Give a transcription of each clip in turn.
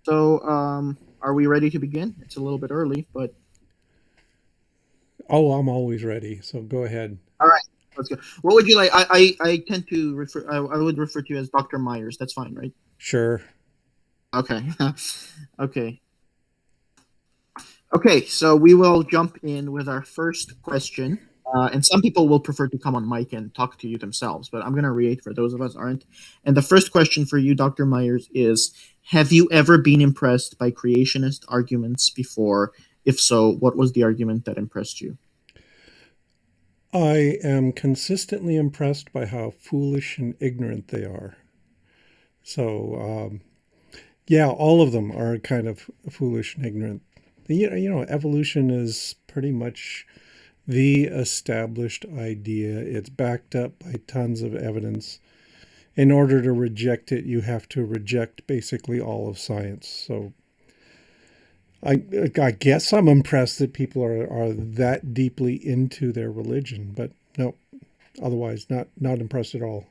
So, are we ready to begin? It's a little bit early, but Oh, I'm always ready. So go ahead. all right, let's go. What would you like? I tend to refer. I would refer to you as Dr. Myers. That's fine, right? Sure. Okay. Okay. Okay. So we will jump in with our first question. And some people will prefer to come on mic and talk to you themselves, but I'm going to read for those of us aren't. And the first question for you, Dr. Myers, is: have you ever been impressed by creationist arguments before? If so, what was the argument that impressed you? I am consistently impressed by how foolish and ignorant they are. So, yeah, all of them are kind of foolish and ignorant. Evolution is pretty much the established idea. It's backed up by tons of evidence. In order to reject it, you have to reject basically all of science. So I, I guess I'm impressed that people are that deeply into their religion, but no, otherwise not impressed at all.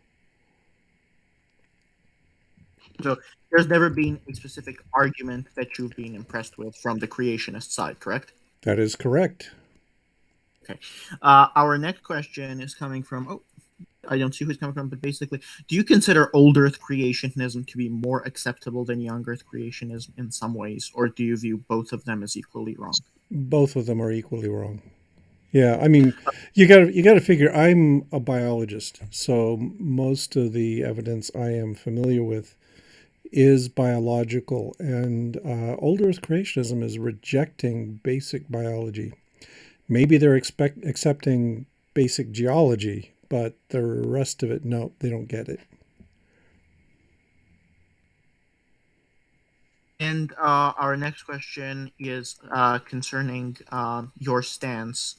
So there's never been a specific argument that you've been impressed with from the creationist side, correct? That is correct. Okay. Our next question is coming from, oh, I don't see who's coming from, but basically, do you consider old Earth creationism to be more acceptable than young Earth creationism in some ways, or do you view both of them as equally wrong? Both of them are equally wrong. Yeah, I mean, you got to figure I'm a biologist, so most of the evidence I am familiar with is biological, and old Earth creationism is rejecting basic biology. Maybe they're accepting basic geology, but the rest of it, no, they don't get it. And our next question is concerning your stance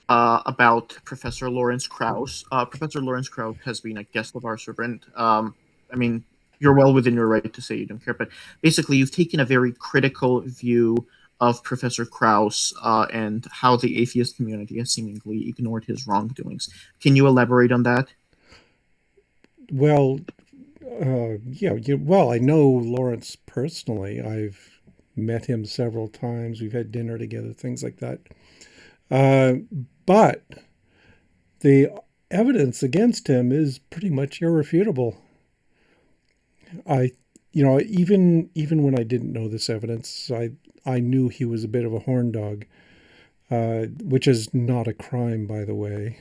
about Professor Lawrence Krauss. Professor Lawrence Krauss has been a guest of ours, and I mean, you're well within your right to say you don't care, but basically, you've taken a very critical view of Professor Krauss and how the atheist community has seemingly ignored his wrongdoings. Can you elaborate on that? Well, well, I know Lawrence personally. I've met him several times. We've had dinner together, things like that. Uh, but the evidence against him is pretty much irrefutable. I, even when I didn't know this evidence, I knew he was a bit of a horn dog, which is not a crime, by the way.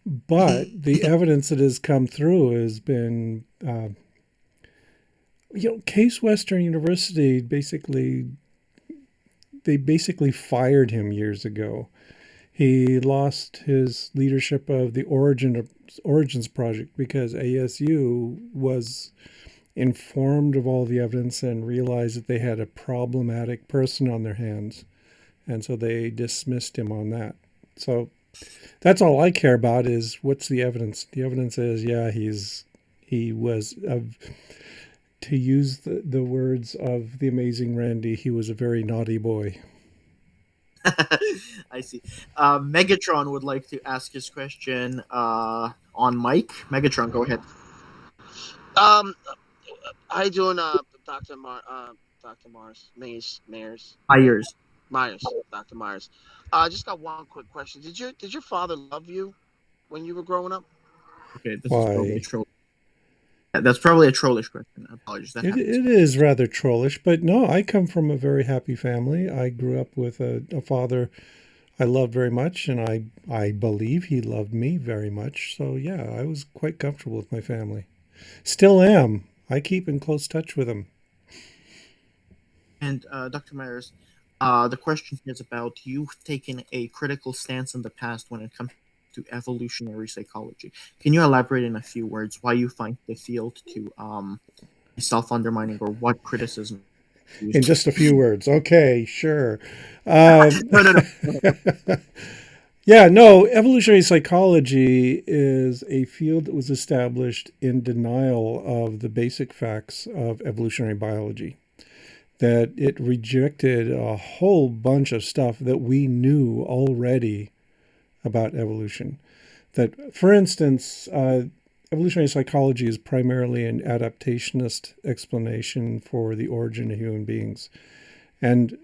But the evidence that has come through has been, Case Western University basically fired him years ago. He lost his leadership of the Origins Project because ASU was informed of all the evidence and realized that they had a problematic person on their hands. And so they dismissed him on that. So that's all I care about is what's the evidence. The evidence is, yeah, he was, to use the words of the amazing Randy, he was a very naughty boy. I see. Megatron would like to ask his question on mic. Megatron, go ahead. Um, how you doing, Doctor Mars, Myers. Myers, Doctor Myers? I just got one quick question. Did your father love you when you were growing up? Okay, this is probably a Why? troll. That's probably a trollish question. Apologies, that happens. It is rather trollish, but no, I come from a very happy family. I grew up with a father I loved very much, and I believe he loved me very much. So yeah, I was quite comfortable with my family. Still am. I keep in close touch with them. And Dr. Myers, the question is about you've taken a critical stance in the past when it comes to evolutionary psychology. Can you elaborate in a few words why you find the field to be self-undermining, or what criticism you In use? just a few words. Okay, sure. Um, No, no, no, no. yeah, no, evolutionary psychology is a field that was established in denial of the basic facts of evolutionary biology. That it rejected a whole bunch of stuff that we knew already about evolution. That, for instance, evolutionary psychology is primarily an adaptationist explanation for the origin of human beings, and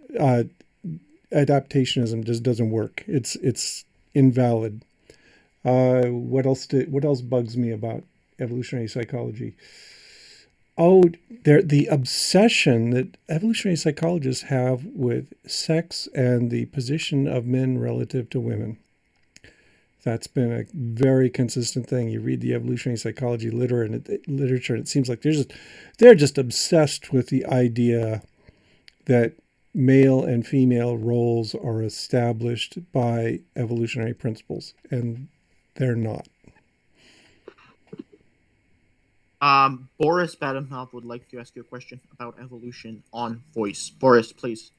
adaptationism just doesn't work. It's invalid. What else bugs me about evolutionary psychology? Oh, the obsession that evolutionary psychologists have with sex and the position of men relative to women. That's been a very consistent thing. You read the evolutionary psychology literature, and it seems like they're just obsessed with the idea that male and female roles are established by evolutionary principles, and they're not. Boris Badamov would like to ask you a question about evolution on voice. Boris, please.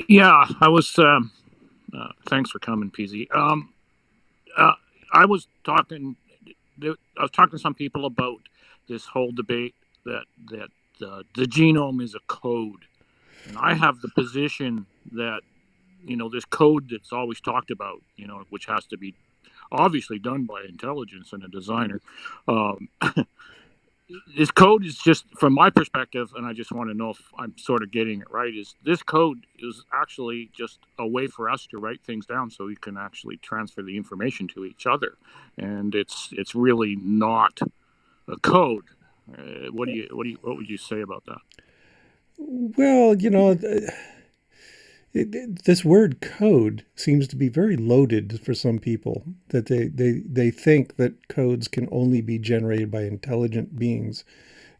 Yeah, I was. Thanks for coming, PZ. Uh, I was talking. I was talking to some people about this whole debate that the genome is a code, and I have the position that this code that's always talked about, which has to be obviously done by intelligence and a designer. Um, this code is just, from my perspective, and I just want to know if I'm sort of getting it right, is this code is actually just a way for us to write things down so we can actually transfer the information to each other, and it's really not a code. What would you say about that? Well, this word code seems to be very loaded for some people, that they think that codes can only be generated by intelligent beings.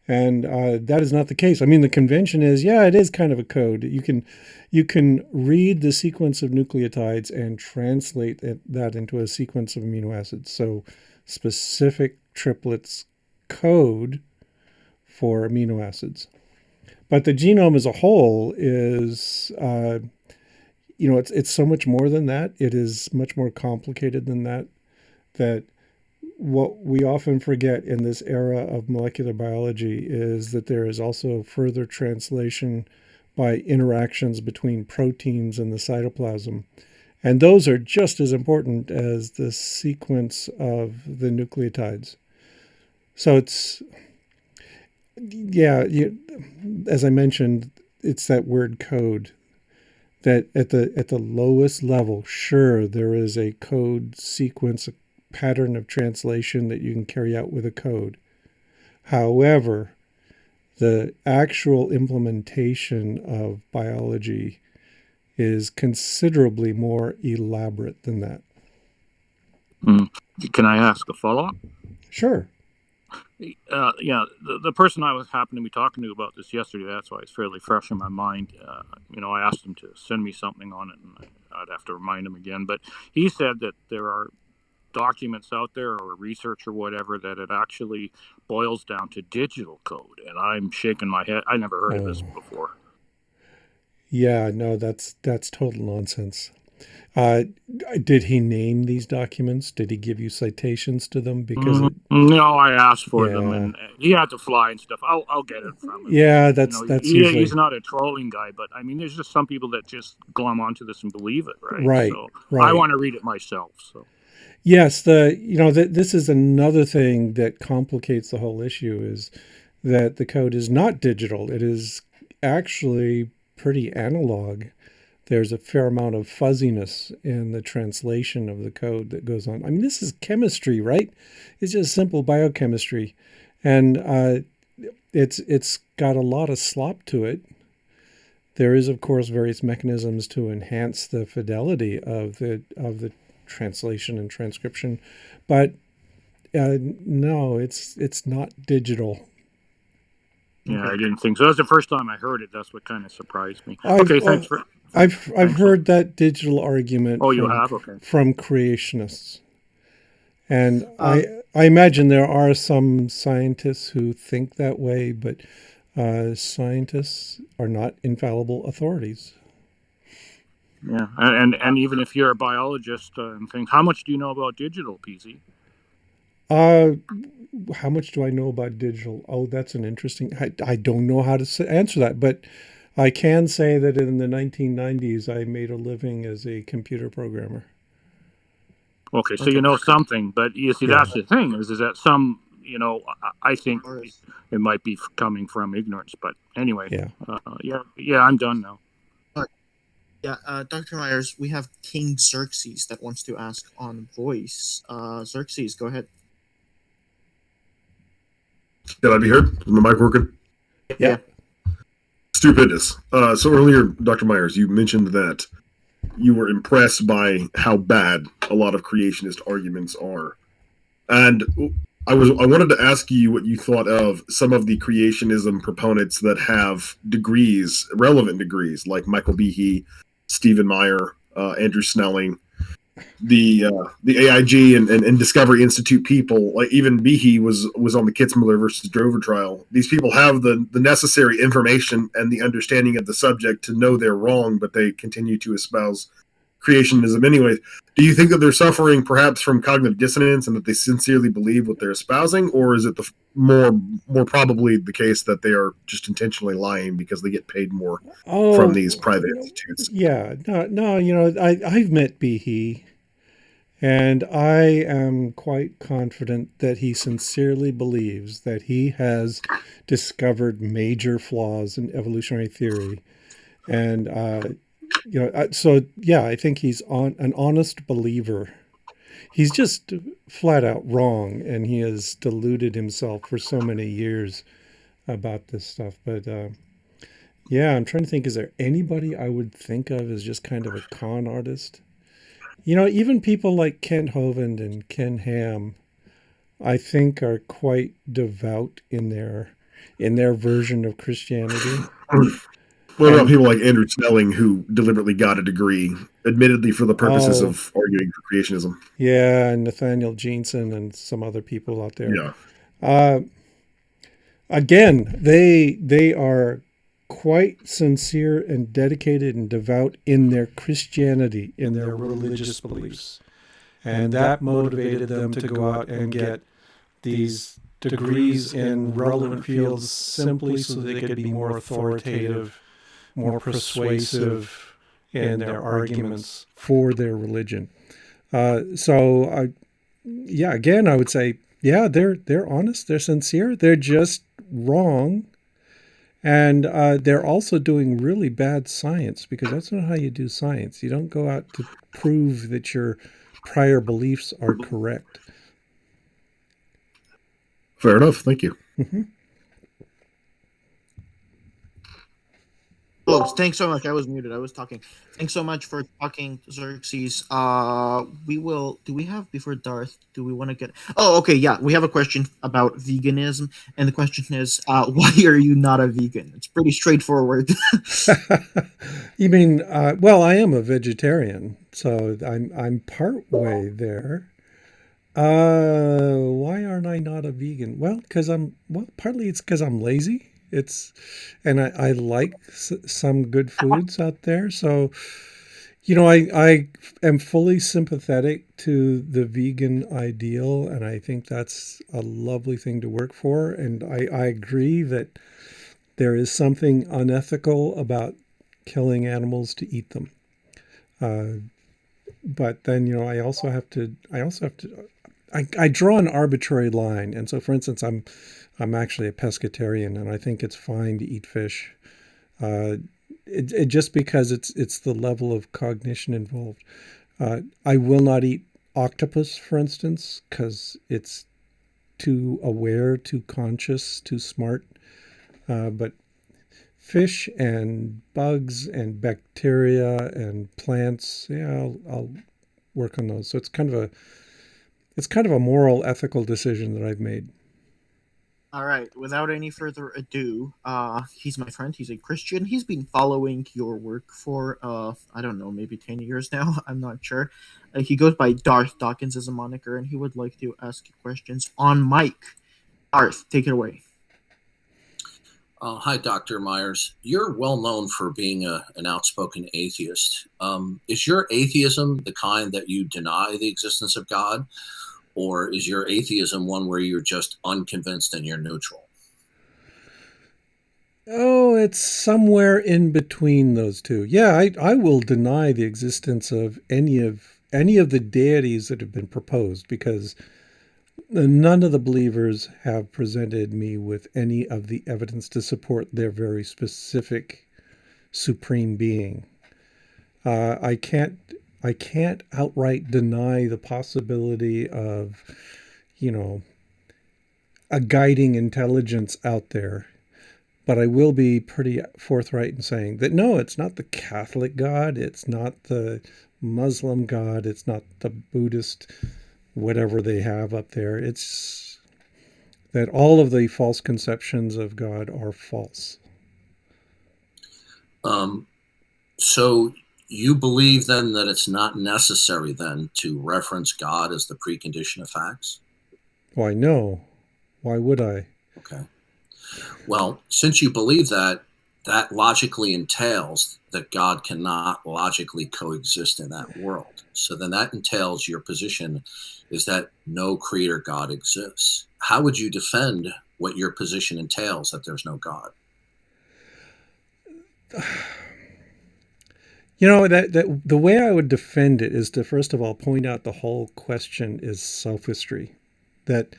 And that is not the case. I mean, the convention is, yeah, it is kind of a code. You can read the sequence of nucleotides and translate that into a sequence of amino acids. So specific triplets code for amino acids. But the genome as a whole is, it's so much more than that. It is much more complicated than that. That what we often forget in this era of molecular biology is that there is also further translation by interactions between proteins in the cytoplasm. And those are just as important as the sequence of the nucleotides. So as I mentioned, it's that word code that at the lowest level, sure, there is a code sequence, a pattern of translation that you can carry out with a code. However, the actual implementation of biology is considerably more elaborate than that. Can I ask a follow-up? Sure. Yeah, the person I was happened to be talking to about this yesterday, that's why it's fairly fresh in my mind. I asked him to send me something on it, and I'd have to remind him again. But he said that there are documents out there or research or whatever that it actually boils down to digital code, and I'm shaking my head. I never heard of this before. Yeah, no, that's total nonsense. Did he name these documents? Did he give you citations to them? Because no, I asked for them, and he had to fly and stuff. I'll get it from him. Yeah, that's usually. He's not a trolling guy, but I mean, there's just some people that just glom onto this and believe it, right? Right. So right. I want to read it myself. So yes, this is another thing that complicates the whole issue, is that the code is not digital. It is actually pretty analog. There's a fair amount of fuzziness in the translation of the code that goes on. I mean, this is chemistry, right? It's just simple biochemistry, and it's got a lot of slop to it. There is, of course, various mechanisms to enhance the fidelity of the translation and transcription, but no, it's not digital. Yeah, I didn't think so. That's the first time I heard it. That's what kind of surprised me. Thanks. I've heard that digital argument. Oh, you have? Okay. From creationists, and I imagine there are some scientists who think that way, but scientists are not infallible authorities. Yeah, and even if you're a biologist and things, how much do you know about digital, PZ? How much do I know about digital? Oh, that's an interesting. I don't know how to answer that, but I can say that in the 1990s, I made a living as a computer programmer. Okay, so you Okay. know something, but you see, Yeah. that's the thing is that some, I think All right. it might be coming from ignorance. But anyway, Yeah. yeah, I'm done now. All right. Yeah, Dr. Myers, we have King Xerxes that wants to ask on voice. Xerxes, go ahead. Can I be heard? Is my mic working? Yeah. Yep. Stupendous. So earlier, Dr. Myers, you mentioned that you were impressed by how bad a lot of creationist arguments are, and I wanted to ask you what you thought of some of the creationism proponents that have degrees, relevant degrees, like Michael Behe, Stephen Meyer, Andrew Snelling, the AIG and Discovery Institute people, like even Behe was on the Kitzmiller versus Drover trial. These people have the necessary information and the understanding of the subject to know they're wrong, but they continue to espouse creationism anyway. Do you think that they're suffering perhaps from cognitive dissonance and that they sincerely believe what they're espousing, or is it the more probably the case that they are just intentionally lying because they get paid more from these Oh, private institutes? yeah. No, no. I've met Behe, and I am quite confident that he sincerely believes that he has discovered major flaws in evolutionary theory. And, so yeah, I think he's an honest believer. He's just flat out wrong, and he has deluded himself for so many years about this stuff. But yeah, I'm trying to think, is there anybody I would think of as just kind of a con artist? Even people like Kent Hovind and Ken Ham, I think are quite devout in their version of Christianity. What about And people like Andrew Snelling who deliberately got a degree, admittedly for the purposes oh, of arguing for creationism? yeah, and Nathaniel Jeanson and some other people out there. Yeah, Uh, Again, they are quite sincere and dedicated and devout in their Christianity, in their religious beliefs. And that motivated them to go out and get these degrees in relevant fields simply so they could be more authoritative, more persuasive in their arguments for their religion. Yeah, again, I would say, yeah, they're honest, they're sincere, they're just wrong, and they're also doing really bad science because that's not how you do science. You don't go out to prove that your prior beliefs are correct. fair enough. Thank you. Hmm. Oh, thanks so much. I was muted. I was talking. Thanks so much for talking, Xerxes. We will. Do we have before Darth? Do we want to get? Oh, okay. Yeah, we have a question about veganism, and the question is, why are you not a vegan? It's pretty straightforward. You mean, well, I am a vegetarian, so I'm part way there. Why aren't I not a vegan? Well, partly it's because I'm lazy. And I like some good foods out there. So, I am fully sympathetic to the vegan ideal, and I think that's a lovely thing to work for. And I agree that there is something unethical about killing animals to eat them. Uh, but then, I draw an arbitrary line. And so, for instance, I'm actually a pescatarian, and I think it's fine to eat fish. Uh, just because it's the level of cognition involved. I will not eat octopus, for instance, because it's too aware, too conscious, too smart. But fish and bugs and bacteria and plants, yeah, I'll work on those. So it's kind of a moral, ethical decision that I've made. All right. Without any further ado, he's my friend. He's a Christian. He's been following your work for I don't know, maybe 10 years now. I'm not sure. He goes by Darth Dawkins as a moniker, and he would like to ask you questions on mic. Darth, take it away. Hi, Dr. Myers. You're well known for being an outspoken atheist. Is your atheism the kind that you deny the existence of God, or is your atheism one where you're just unconvinced and you're neutral? Oh, it's somewhere in between those two. Yeah, I will deny the existence of any of any of the deities that have been proposed, because none of the believers have presented me with any of the evidence to support their very specific supreme being. I can't outright deny the possibility of, you know, a guiding intelligence out there. But I will be pretty forthright in saying that no, it's not the Catholic God, it's not the Muslim God, it's not the Buddhist, whatever they have up there. It's that all of the false conceptions of God are false. So you believe then that it's not necessary then to reference God as the precondition of facts? Why, no. Why would I? Okay. Well, since you believe that, that logically entails that God cannot logically coexist in that world. So then that entails your position is that no creator God exists. How would you defend what your position entails, that there's no God? You know, that the way I would defend it is to first of all point out the whole question is sophistry. That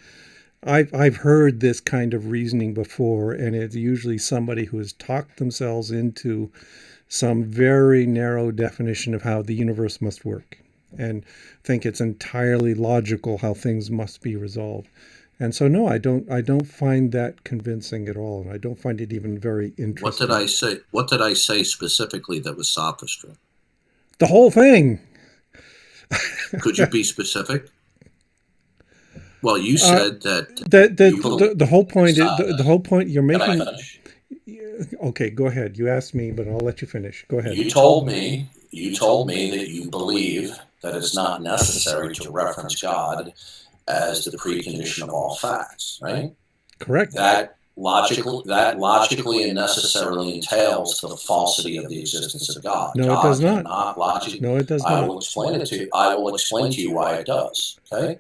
I've heard this kind of reasoning before, and it's usually somebody who has talked themselves into some very narrow definition of how the universe must work, and think it's entirely logical how things must be resolved. And so, no, I don't find that convincing at all, and I don't find it even very interesting. What did I say? What did I say specifically that was sophistry? The whole thing. Could you be specific? Well, you said that the whole point the whole point you're Can I making. finish? Okay, go ahead. You asked me, but I'll let you finish. Go ahead. You told me that you believe that it's not necessary to reference God as the precondition of all facts, right? Correct. That logically and necessarily entails the falsity of the existence of God. No, God it does not. No, it does I not. will explain it to you. I will explain to you why it does. Okay.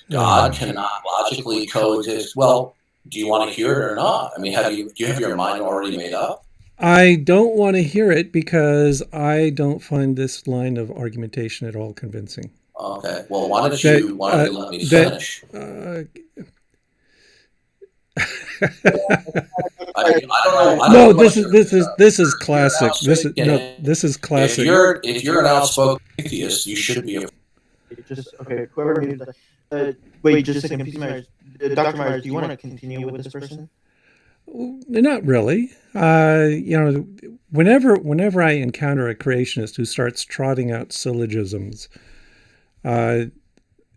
God cannot logically coexist. Well, do you want to hear it or not? I mean, do you have your mind already made up? I don't want to hear it because I don't find this line of argumentation at all convincing. Okay. Well, why don't you let me finish? I don't know. No, this is classic. This is classic. If you're an outspoken atheist, you should be a. Just okay. Whoever muted that. Wait, just a second. PC Myers, Dr. Myers, do you want to continue with this person? Not really. Whenever I encounter a creationist who starts trotting out syllogisms, it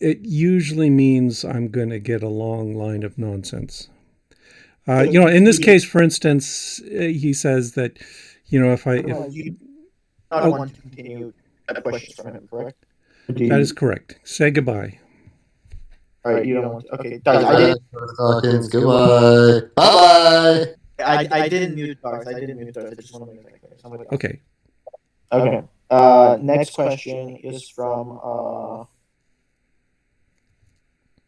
usually means I'm going to get a long line of nonsense. In this case, for instance, he says that, if you don't want to continue questions from him, correct? That is correct. Say goodbye. All right, you don't want to. Okay, Dawkins, goodbye. Bye-bye. I didn't mute Dogs. I just want to make that clear. Okay. Okay. Next question is from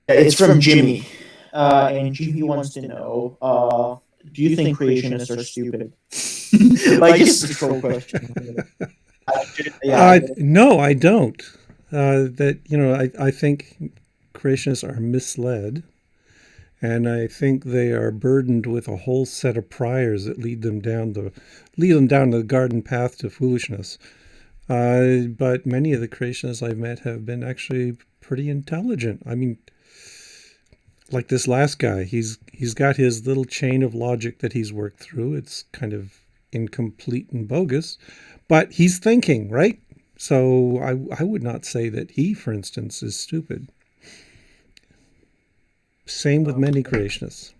it's from Jimmy. And Jimmy wants to know, do you think creationists are stupid? Like, it's a troll question. No, I don't. I think creationists are misled, and I think they are burdened with a whole set of priors that lead them down the garden path to foolishness. But many of the creationists I've met have been actually pretty intelligent. I mean, like this last guy, he's got his little chain of logic that he's worked through. It's kind of incomplete and bogus, but he's thinking, right? So I would not say that he, for instance, is stupid. Same with many creationists.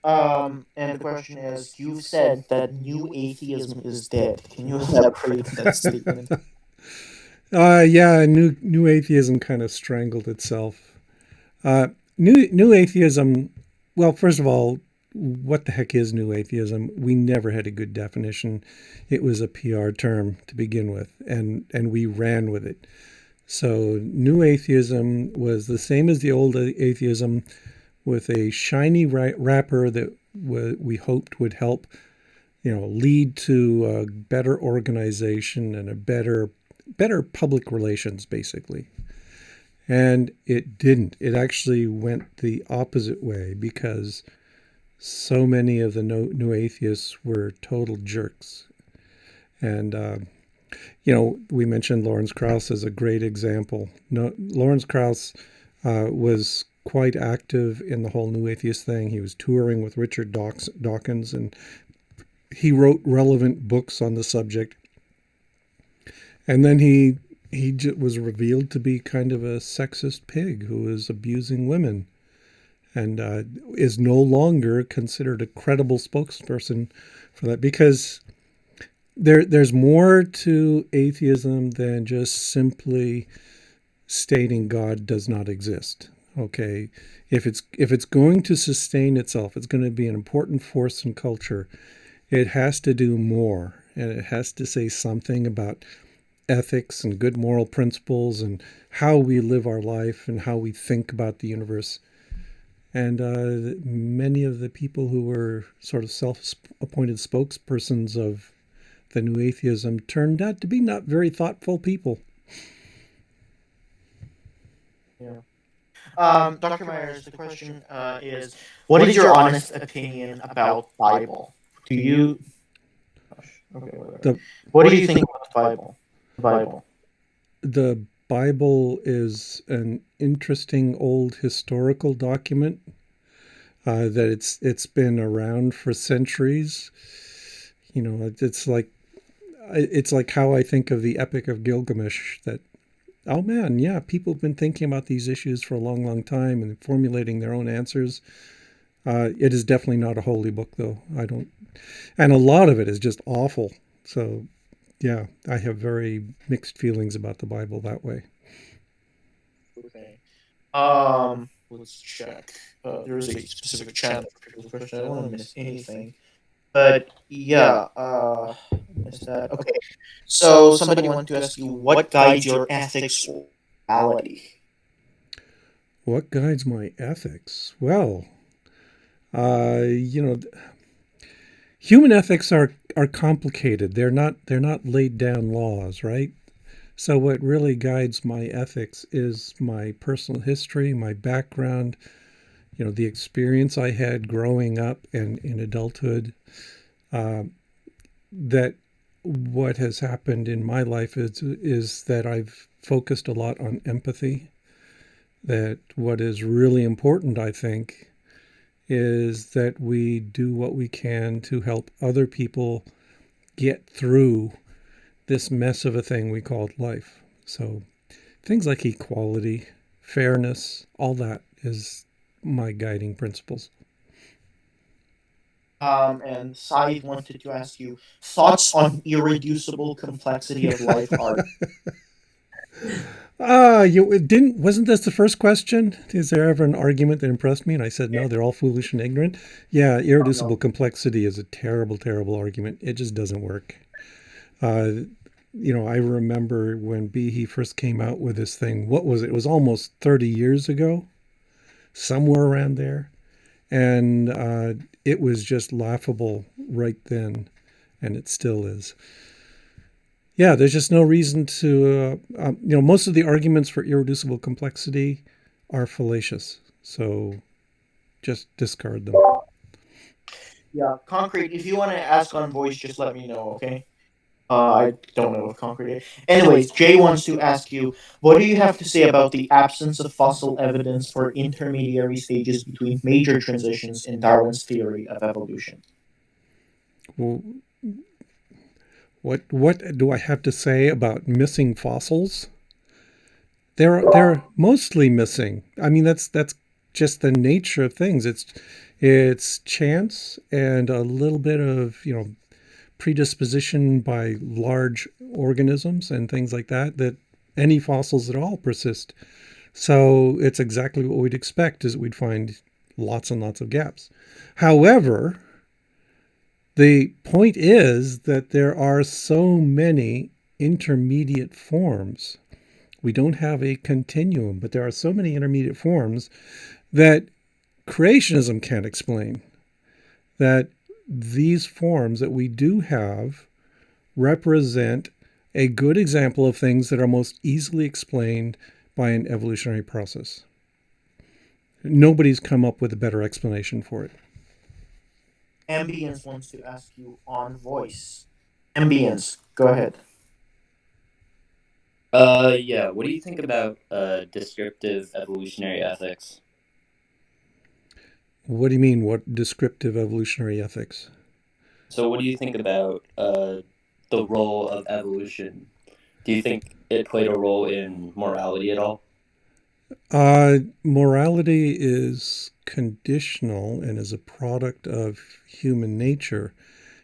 And the question is, you've said that new atheism is dead. Can you elaborate on that statement? New atheism kind of strangled itself. New atheism, well, first of all, what the heck is new atheism? We never had a good definition. It was a PR term to begin with, and we ran with it. So new atheism was the same as the old atheism, with a shiny wrapper that we hoped would help, lead to a better organization and a better better public relations, basically. And it didn't. It actually went the opposite way because so many of the new atheists were total jerks. And, we mentioned Lawrence Krauss as a great example. No, Lawrence Krauss was quite active in the whole new atheist thing. He was touring with Richard Dawkins, and he wrote relevant books on the subject. And then he was revealed to be kind of a sexist pig who was abusing women, and is no longer considered a credible spokesperson for that, because there's more to atheism than just simply stating God does not exist. Okay, if it's going to sustain itself, it's going to be an important force in culture. It has to do more, and it has to say something about ethics and good moral principles and how we live our life and how we think about the universe. And many of the people who were sort of self-appointed spokespersons of the new atheism turned out to be not very thoughtful people. Yeah. Dr. Myers, the question is, what is your honest opinion about Bible? Do you? Okay, whatever. What do you think about the Bible? The Bible. The Bible is an interesting old historical document that it's been around for centuries. It's like how I think of the Epic of Gilgamesh. That, oh man, yeah, people have been thinking about these issues for a long, long time and formulating their own answers. It is definitely not a holy book, though. And a lot of it is just awful. So, yeah, I have very mixed feelings about the Bible that way. Okay. Let's check. There is a specific channel for people's question. I don't want to miss anything. But yeah, missed that. Okay. So somebody wanted to ask you, what guides your ethics or morality? What guides my ethics? Well, human ethics are complicated. They're not laid down laws, right? So what really guides my ethics is my personal history, my background, the experience I had growing up and in adulthood. That what has happened in my life is that I've focused a lot on empathy. That what is really important, I think, is that we do what we can to help other people get through this mess of a thing we called life. So things like equality, fairness, all that is my guiding principles. And Said wanted to ask you, thoughts on irreducible complexity of life art. Wasn't this the first question? Is there ever an argument that impressed me? And I said, no, they're all foolish and ignorant. Yeah, irreducible complexity is a terrible, terrible argument. It just doesn't work. I remember when Behe first came out with this thing. What was it? It was almost 30 years ago, somewhere around there. And it was just laughable right then, and it still is. Yeah, there's just no reason to, most of the arguments for irreducible complexity are fallacious. So just discard them. Yeah, Concrete, if you want to ask on voice, just let me know, okay? I don't know if Concrete is. Anyways, Jay wants to ask you, what do you have to say about the absence of fossil evidence for intermediary stages between major transitions in Darwin's theory of evolution? Well, what do I have to say about missing fossils? They're mostly missing. I mean, that's just the nature of things. It's chance and a little bit of predisposition by large organisms and things like that any fossils at all persist. So it's exactly what we'd expect, is we'd find lots and lots of gaps. However, the point is that there are so many intermediate forms. We don't have a continuum, but there are so many intermediate forms that creationism can't explain. That these forms that we do have represent a good example of things that are most easily explained by an evolutionary process. Nobody's come up with a better explanation for it. Ambience wants to ask you on voice. Ambience, go ahead. Yeah. What do you think about descriptive evolutionary ethics? What do you mean, what descriptive evolutionary ethics? So, what do you think about the role of evolution? Do you think it played a role in morality at all? Morality is conditional and is a product of human nature,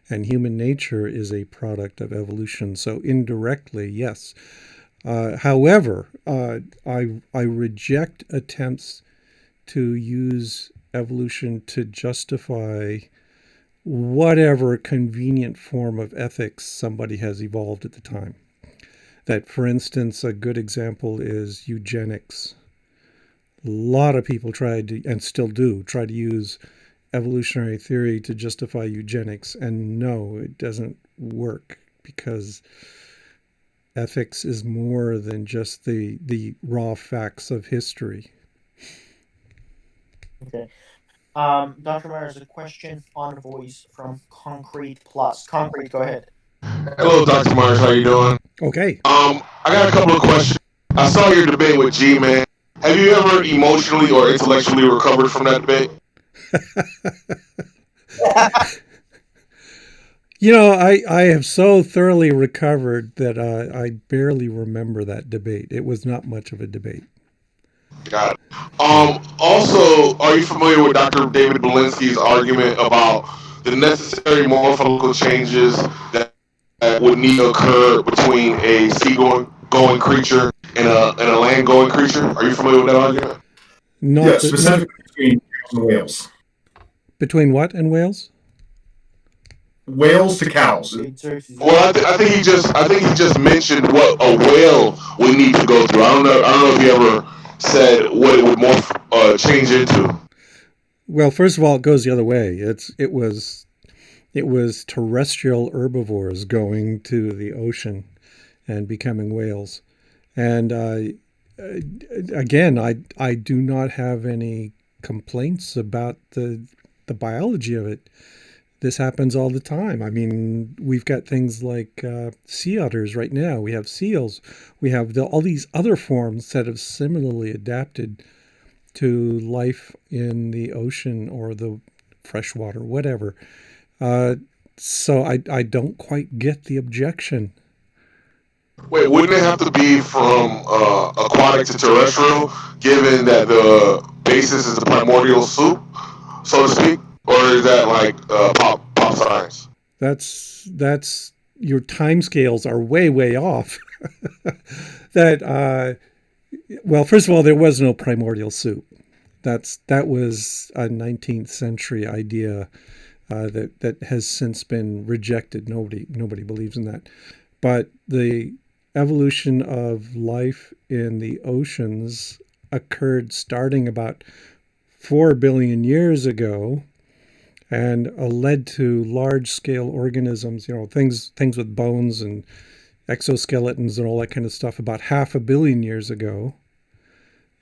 and human nature is a product of evolution. So indirectly, yes. However, I reject attempts to use evolution to justify whatever convenient form of ethics somebody has evolved at the time. That, for instance, a good example is eugenics. A lot of people tried to, and still do, try to use evolutionary theory to justify eugenics, and no, it doesn't work because ethics is more than just the raw facts of history. Okay. Dr. Myers, a question on voice from Concrete Plus. Concrete, go ahead. Hello, Dr. Myers. How you doing? Okay. I got a couple of questions. I saw your debate with G-Man. Have you ever emotionally or intellectually recovered from that debate? I have so thoroughly recovered that I barely remember that debate. It was not much of a debate. Got it. Also, are you familiar with Dr. David Belinsky's argument about the necessary morphological changes that would need to occur between a sea-going creature and a land-going creature? Are you familiar with that argument? Yeah, specifically between cows and whales. Between what and whales? Whales to cows. Well, I think he just mentioned what a whale would need to go through. I don't know if he ever said what it would morph change into. Well, first of all, it goes the other way. It was terrestrial herbivores going to the ocean and becoming whales. And again, I do not have any complaints about the biology of it. This happens all the time. I mean, we've got things like sea otters right now. We have seals. We have all these other forms that have similarly adapted to life in the ocean or the freshwater, whatever. So I don't quite get the objection. Wait, wouldn't it have to be from aquatic to terrestrial, given that the basis is the primordial soup, so to speak? Or is that like pop science? That's your timescales are way off. That well, first of all, there was no primordial soup. That was a 19th century idea that has since been rejected. Nobody believes in that. But the evolution of life in the oceans occurred starting about 4 billion years ago, and led to large-scale organisms, things with bones and exoskeletons and all that kind of stuff about 500 million years ago.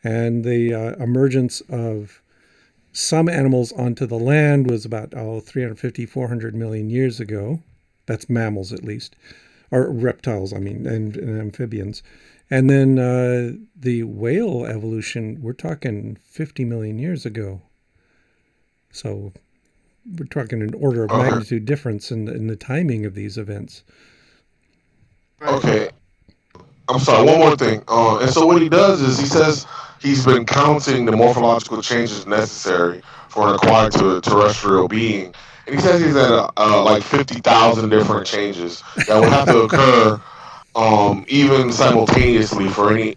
And the emergence of some animals onto the land was about 350, 400 million years ago. That's mammals, at least, or reptiles, I mean, and amphibians. And then the whale evolution, we're talking 50 million years ago. So we're talking an order of magnitude difference in the timing of these events. Okay. I'm sorry, one more thing. And so what he does is he says he's been counting the morphological changes necessary for an aquatic to terrestrial being. And he says he's at like 50,000 different changes that would have to occur even simultaneously for any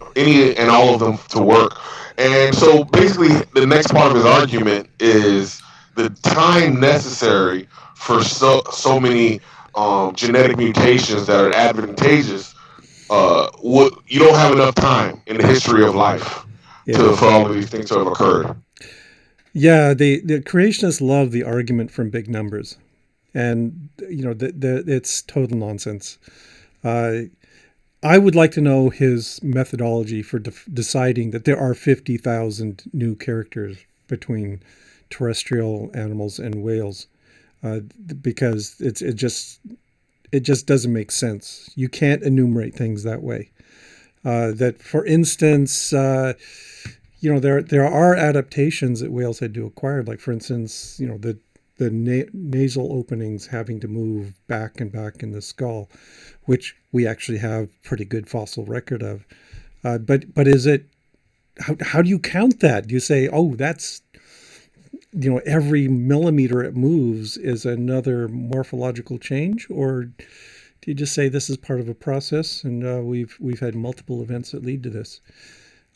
and all of them to work. And so basically the next part of his argument is the time necessary for so many genetic mutations that are advantageous. You don't have enough time in the history of life for all of these things to have occurred. Yeah, the creationists love the argument from big numbers, and it's total nonsense. I would like to know his methodology for deciding that there are 50,000 new characters between terrestrial animals and whales, uh, because it just doesn't make sense. You can't enumerate things that way. That, for instance, there are adaptations that whales had to acquire. Like, for instance, the nasal openings having to move back and back in the skull, which we actually have pretty good fossil record of. But is it, how do you count that? Do you say, oh, that's, every millimeter it moves is another morphological change, or do you just say this is part of a process, and we've had multiple events that lead to this?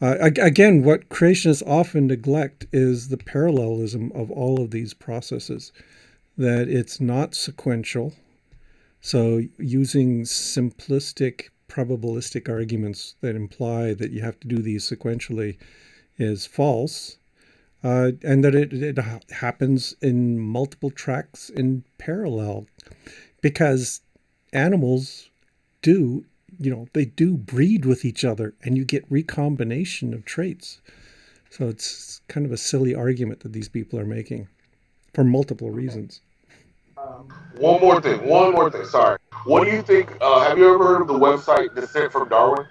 Again, what creationists often neglect is the parallelism of all of these processes, that it's not sequential. So using simplistic probabilistic arguments that imply that you have to do these sequentially is false, and that it happens in multiple tracks in parallel, because animals do, they do breed with each other, and you get recombination of traits. So it's kind of a silly argument that these people are making for multiple reasons. One more thing. One more thing. Sorry. What do you think? Have you ever heard of the website Descent from Darwin?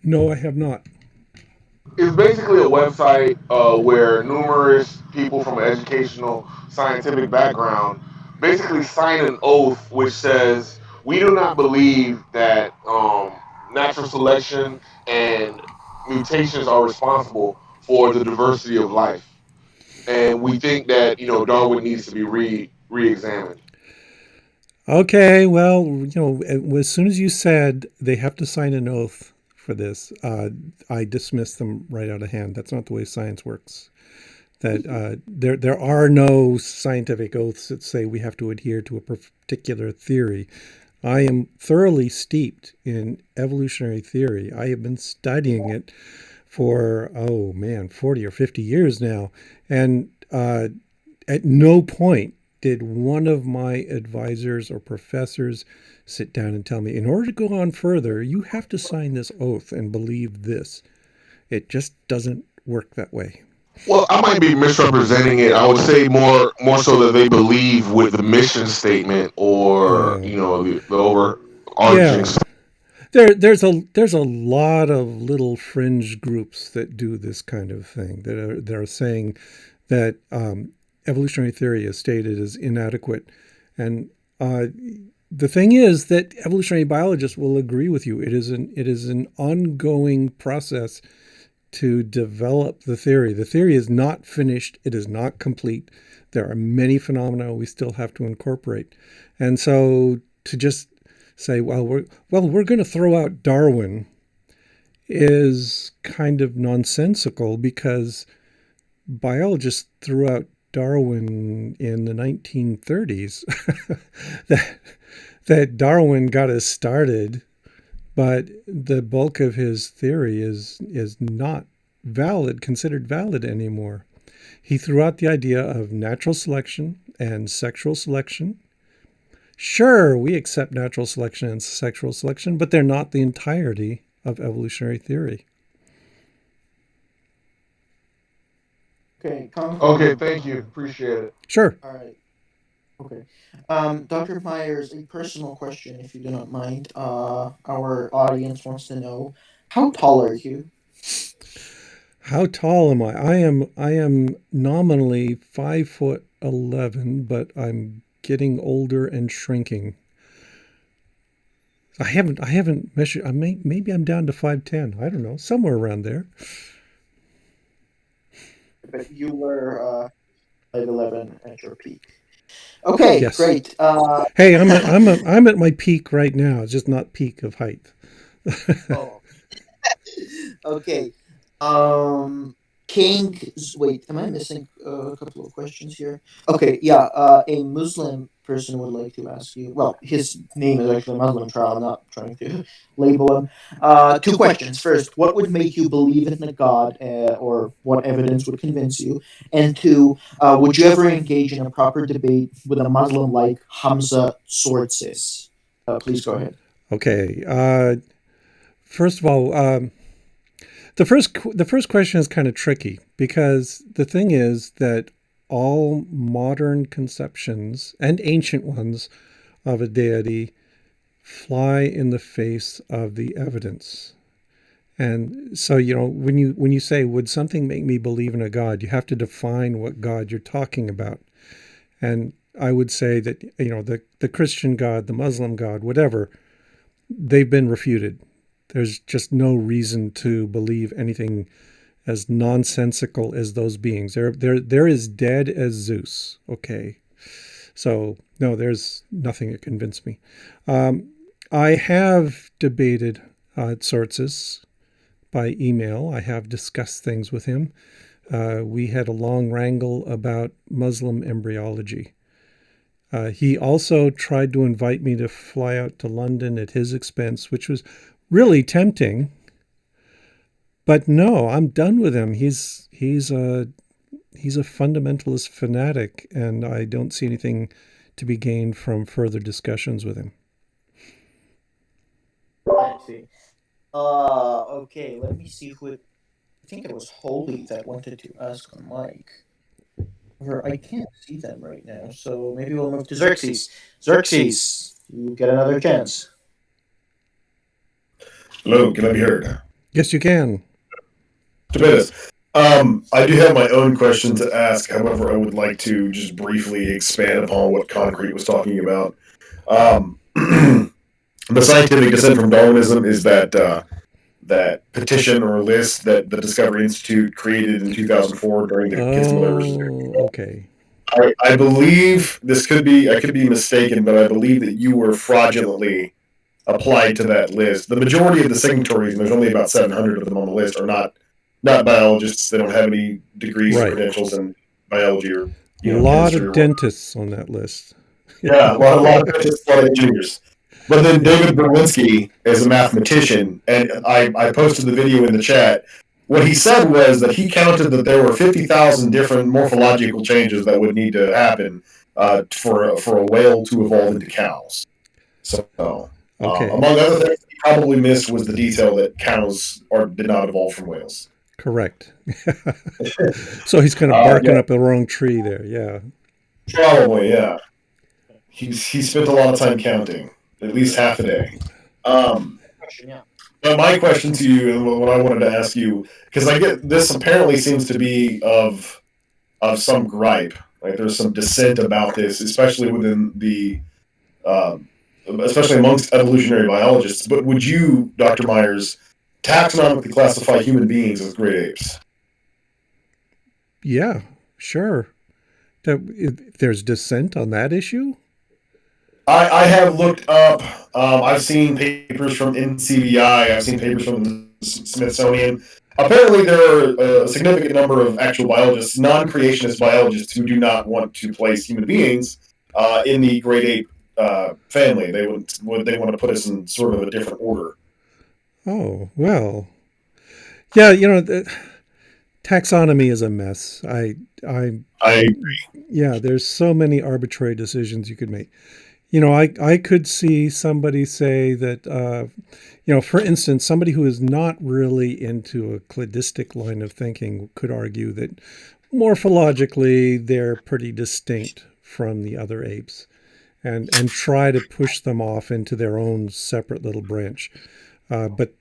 No, I have not. It's basically a website where numerous people from an educational, scientific background basically sign an oath which says we do not believe that natural selection and mutations are responsible for the diversity of life, and we think that Darwin needs to be re-examined. Okay, well, as soon as you said they have to sign an oath for this, I dismissed them right out of hand. That's not the way science works. That there are no scientific oaths that say we have to adhere to a particular theory. I am thoroughly steeped in evolutionary theory. I have been studying it for, oh man, 40 or 50 years now. And at no point did one of my advisors or professors sit down and tell me, in order to go on further, you have to sign this oath and believe this. It just doesn't work that way. Well, I might be misrepresenting it. I would say more so that they believe with the mission statement, or the overarching. Yeah. There's a lot of little fringe groups that do this kind of thing, that are saying that evolutionary theory is stated as inadequate. And the thing is that evolutionary biologists will agree with you. It is an ongoing process to develop the theory. The theory is not finished. It is not complete. There are many phenomena we still have to incorporate. And so to just say, we're going to throw out Darwin is kind of nonsensical, because biologists threw out Darwin in the 1930s. that Darwin got us started, but the bulk of his theory is not considered valid anymore. He threw out the idea of natural selection and sexual selection. Sure, we accept natural selection and sexual selection, but they're not the entirety of evolutionary theory. Okay, Okay, thank you. Appreciate it. Sure. All right. Okay. Dr. Myers, a personal question, if you do not mind. Our audience wants to know, how tall are you? How tall am I? I am nominally 5'11", but I'm getting older and shrinking. I haven't measured. Maybe I'm down to 5'10". I don't know, somewhere around there. But you were 5'11" at your peak. Okay, Yes. great. Hey, I'm at my peak right now. It's just not peak of height. Oh, okay. Um, King, wait, am I missing a couple of questions here? Okay, yeah. A Muslim person would like to ask you. Well, his name is actually Muslim Trial. I'm not trying to label him. Two questions. First, what would make you believe in a God, or what evidence would convince you? And two, would you ever engage in a proper debate with a Muslim like Hamza Swordsys? Please go ahead. Okay. First of all, the first question is kind of tricky because the thing is that all modern conceptions and ancient ones of a deity fly in the face of the evidence. And so, when you say, would something make me believe in a God, you have to define what God you're talking about. And I would say that, the Christian God, the Muslim God, whatever, they've been refuted. There's just no reason to believe anything as nonsensical as those beings. They're as dead as Zeus. Okay. So, no, there's nothing that convinced me. I have debated Tsortzis by email. I have discussed things with him. We had a long wrangle about Muslim embryology. He also tried to invite me to fly out to London at his expense, which was really tempting. But no, I'm done with him. He's a fundamentalist fanatic, and I don't see anything to be gained from further discussions with him. I see. Okay, let me see who it. I think it was Holy that wanted to ask on mic. However, I can't see them right now, so maybe we'll move to Xerxes. Xerxes, you get another chance. Hello, can I be heard? Yes, you can. Tremendous. I do have my own question to ask. However, I would like to just briefly expand upon what Concrete was talking about. The scientific descent from Darwinism is that petition or list that the Discovery Institute created in 2004 during the Kids Mother versus. Oh, okay. I believe this could be, I could be mistaken, but I believe that you were fraudulently applied to that list. The majority of the signatories, and there's only about 700 of them on the list, are not biologists. They don't have any degrees or Right. credentials in biology or A lot chemistry of or whatever. dentists on that list. Yeah, a lot of dentists, a lot of engineers. But then David Berlinski is a mathematician, and I posted the video in the chat. What he said was that he counted that there were 50,000 different morphological changes that would need to happen for a whale to evolve into cows. So, Okay. among other things, he probably missed was the detail that cows did not evolve from whales. Correct. So he's kind of barking Yeah, up the wrong tree there. Yeah. probably, yeah. He spent a lot of time counting, at least half a day. Yeah. But my question to you, and what I wanted to ask you, because I get this apparently seems to be of some gripe. Like there's some dissent about this, especially within the, especially amongst evolutionary biologists. But would you, Dr. Myers, taxonomically classify human beings as great apes? Yeah, sure. If there's dissent on that issue? I have looked up. I've seen papers from NCBI. I've seen papers from the Smithsonian. Apparently, there are a significant number of actual biologists, non-creationist biologists, who do not want to place human beings in the great ape family. They they want to put us in sort of a different order. Oh, well. Yeah, taxonomy is a mess. I Yeah, there's so many arbitrary decisions you could make. I could see somebody say that, for instance, somebody who is not really into a cladistic line of thinking could argue that morphologically they're pretty distinct from the other apes and try to push them off into their own separate little branch. But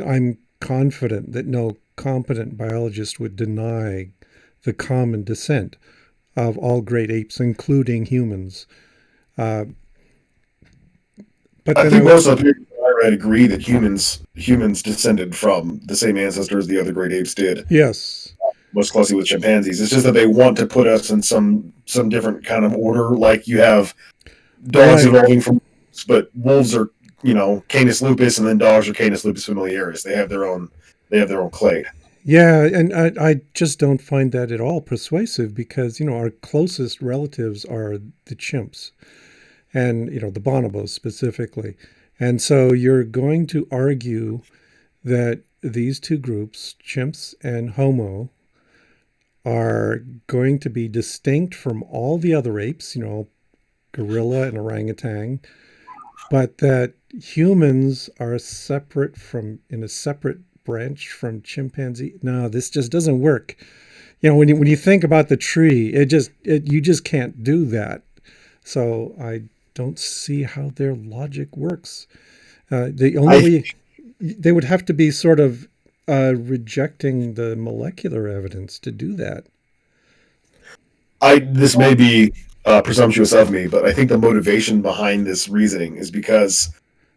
I'm confident that no competent biologist would deny the common descent of all great apes, including humans. But I then think most of the people I read agree that humans descended from the same ancestors the other great apes did. Yes. Most closely with chimpanzees. It's just that they want to put us in some different kind of order. Like you have dogs Right. evolving from wolves, but wolves are Canis lupus, and then dogs are Canis lupus familiaris. They have their own clade. Yeah, and I just don't find that at all persuasive because, our closest relatives are the chimps and, the bonobos specifically. And so you're going to argue that these two groups, chimps and Homo, are going to be distinct from all the other apes, gorilla and orangutan, but that humans are separate from in a separate branch from chimpanzee. No, this just doesn't work. When you think about the tree, you just can't do that. So I don't see how their logic works. The only I way they would have to be sort of rejecting the molecular evidence to do that. this may be presumptuous of me, but I think the motivation behind this reasoning is because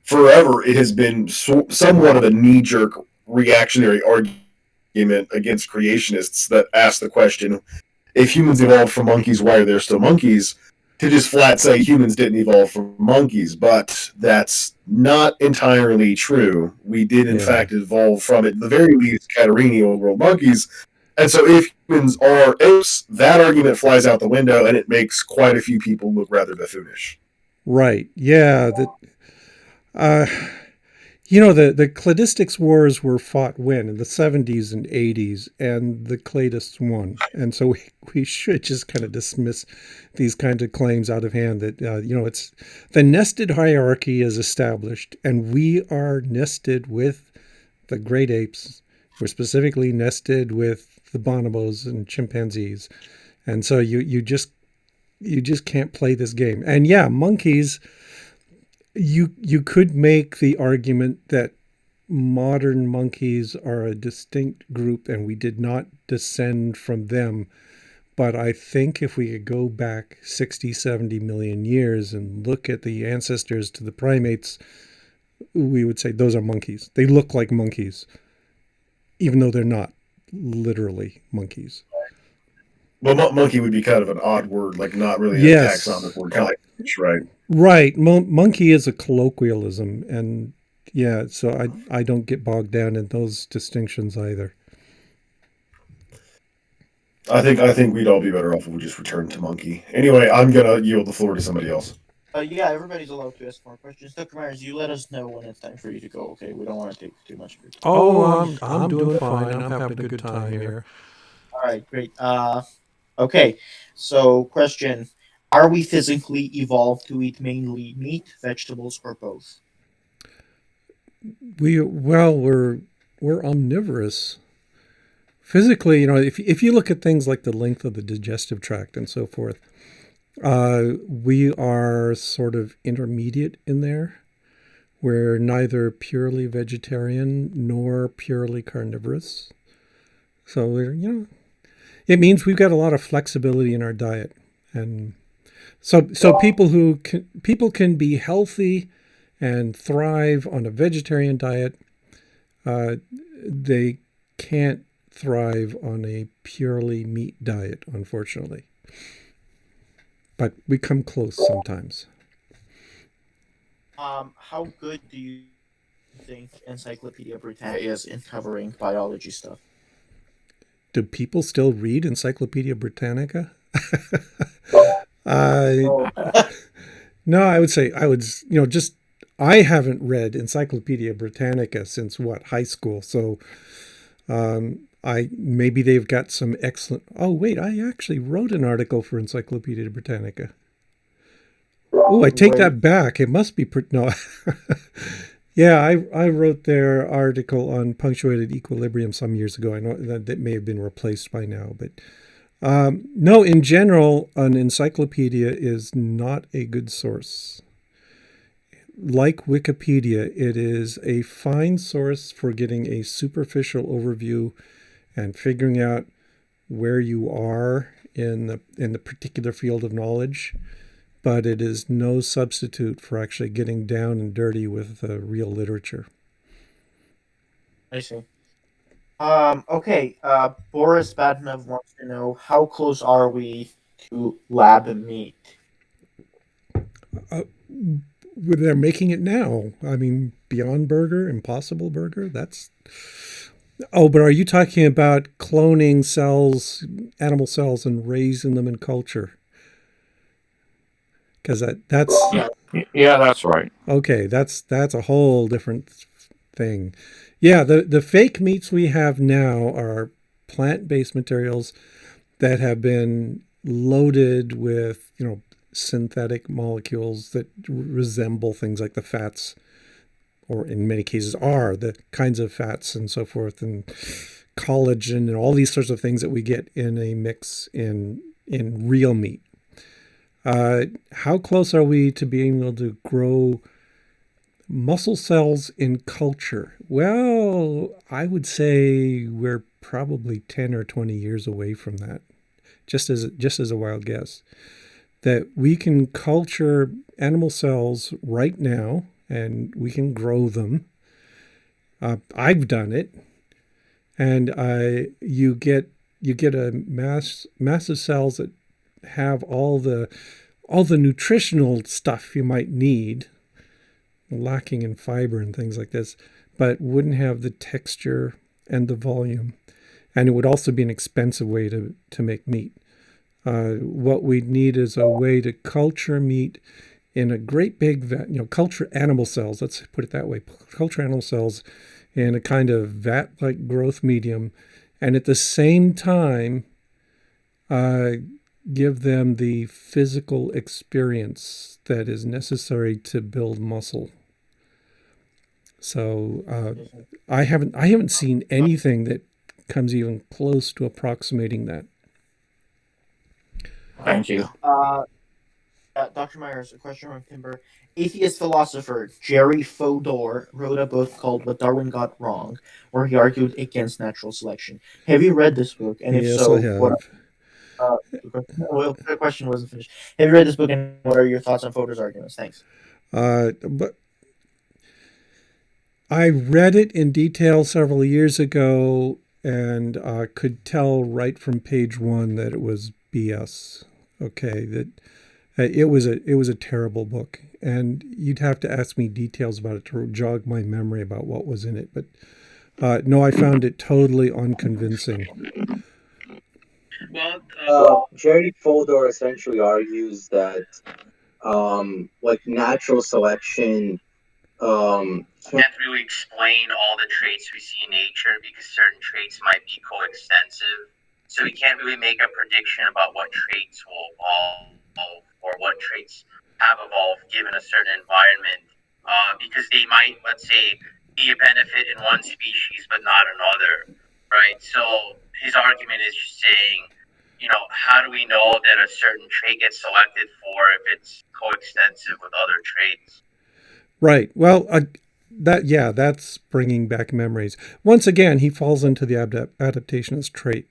forever it has been somewhat of a knee jerk reactionary argument against creationists that ask the question, if humans evolved from monkeys, why are there still monkeys? To just flat say humans didn't evolve from monkeys, but that's not entirely true. We did, in Yeah. fact, evolve from, at the very least, Catarrhini old world monkeys. And so, if humans are apes, that argument flies out the window, and it makes quite a few people look rather buffoonish. Right. Yeah. Uh, the cladistics wars were fought when in the 70s and 80s, and the cladists won. And so we should just kind of dismiss these kinds of claims out of hand that, it's the nested hierarchy is established, and we are nested with the great apes. We're specifically nested with the bonobos and chimpanzees. And so you just can't play this game. And yeah, monkeys, you could make the argument that modern monkeys are a distinct group and we did not descend from them. But I think if we could go back 60, 70 million years and look at the ancestors to the primates, we would say those are monkeys. They look like monkeys, even though they're not literally monkeys. Well, monkey would be kind of an odd word, like not really a Yes. taxonomic word, kind of like fish, right? Right. Monkey is a colloquialism. And yeah, so I don't get bogged down in those distinctions either. I think we'd all be better off if we just returned to monkey. Anyway, I'm gonna yield the floor to somebody else. Yeah, everybody's allowed to ask more questions. Dr. Myers, you let us know when it's time for you to go. Okay, we don't want to take too much of your time. Oh, I'm doing fine. I'm having a good time here. All right, great. Okay. So, question: are we physically evolved to eat mainly meat, vegetables, or both? We're omnivorous. Physically, if you look at things like the length of the digestive tract and so forth, we are sort of intermediate in there. We're neither purely vegetarian nor purely carnivorous. So it means we've got a lot of flexibility in our diet, and so people can be healthy and thrive on a vegetarian diet. They can't thrive on a purely meat diet, unfortunately. But we come close sometimes. How good do you think Encyclopedia Britannica is in covering biology stuff? Do people still read Encyclopedia Britannica? Oh, No, I would say just I haven't read Encyclopedia Britannica since what, high school. So I maybe they've got some excellent. Oh wait, I actually wrote an article for Encyclopedia Britannica. Oh, I take that back. It must be no. Yeah, I wrote their article on punctuated equilibrium some years ago. I know that may have been replaced by now, but no, in general, an encyclopedia is not a good source. Like Wikipedia, it is a fine source for getting a superficial overview and figuring out where you are in the particular field of knowledge, but it is no substitute for actually getting down and dirty with real literature. I see. Okay. Boris Badnov wants to know how close are we to lab meat? Uh, they're making it now. I mean, Beyond Burger, Impossible Burger, that's. Oh, but are you talking about cloning cells, animal cells, and raising them in culture? Because that's Yeah, that's right. okay. That's a whole different thing. Yeah, the fake meats we have now are plant-based materials that have been loaded with synthetic molecules that resemble things like the fats, or in many cases are the kinds of fats and so forth, and collagen and all these sorts of things that we get in a mix in real meat. How close are we to being able to grow muscle cells in culture? Well, I would say we're probably 10 or 20 years away from that, just as a wild guess. That we can culture animal cells right now and we can grow them. I've done it, and you get a massive cells that have all the nutritional stuff you might need, lacking in fiber and things like this, but wouldn't have the texture and the volume, and it would also be an expensive way to make meat. What we'd need is a way to culture meat in a great big vat, culture animal cells, let's put it that way, culture animal cells in a kind of vat-like growth medium, and at the same time give them the physical experience that is necessary to build muscle. So I haven't seen anything that comes even close to approximating that. Thank you. Dr. Myers, a question from Timber. Atheist philosopher Jerry Fodor wrote a book called What Darwin Got Wrong, where he argued against natural selection. Have you read this book? And if Yes, so, I have. The question wasn't finished. Have you read this book, and what are your thoughts on Fodor's arguments? Thanks. But I read it in detail several years ago and could tell right from page one that it was BS. Okay, that it was a terrible book, and you'd have to ask me details about it to jog my memory about what was in it. But no, I found it totally unconvincing. Well, Jerry Fodor essentially argues that like natural selection can't really explain all the traits we see in nature because certain traits might be coextensive. So we can't really make a prediction about what traits will evolve or what traits have evolved given a certain environment because they might, let's say, be a benefit in one species but not another, right? So his argument is just saying, how do we know that a certain trait gets selected for if it's coextensive with other traits? Right. Well, that's bringing back memories. Once again, he falls into the adaptationist trait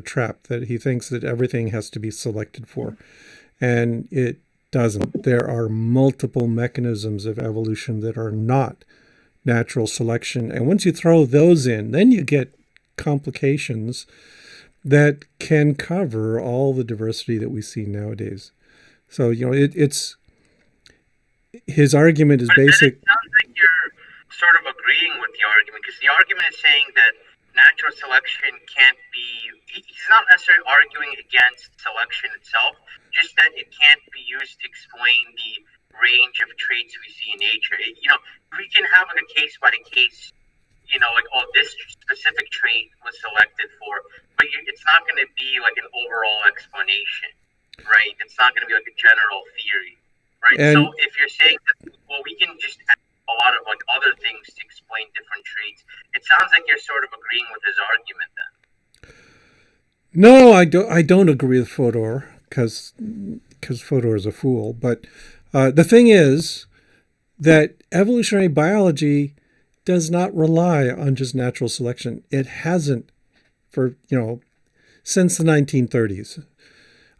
trap that he thinks that everything has to be selected for, and it doesn't. There are multiple mechanisms of evolution that are not natural selection, and once you throw those in, then you get complications that can cover all the diversity that we see nowadays. So it's his argument is basic. It sounds like you're sort of agreeing with the argument because the argument is saying that natural selection can't be. He's not necessarily arguing against selection itself, just that it can't be used to explain the range of traits we see in nature. We can have like a case by case. Like, oh, this specific trait was selected for, but it's not going to be like an overall explanation, right? It's not going to be like a general theory. Right. So if you're saying that, well, we can just add a lot of like other things to explain different traits, it sounds like you're sort of agreeing with his argument then. No, I don't agree with Fodor because Fodor is a fool. But the thing is that evolutionary biology does not rely on just natural selection. It hasn't for since the 1930s.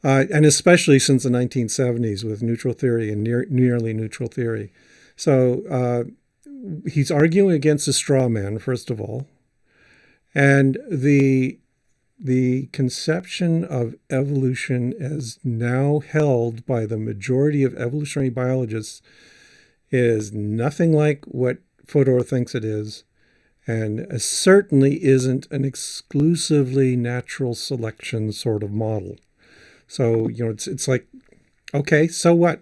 And especially since the 1970s with neutral theory and nearly neutral theory. So he's arguing against a straw man, first of all. And the conception of evolution as now held by the majority of evolutionary biologists is nothing like what Fodor thinks it is, and certainly isn't an exclusively natural selection sort of model. So it's like, okay, so what?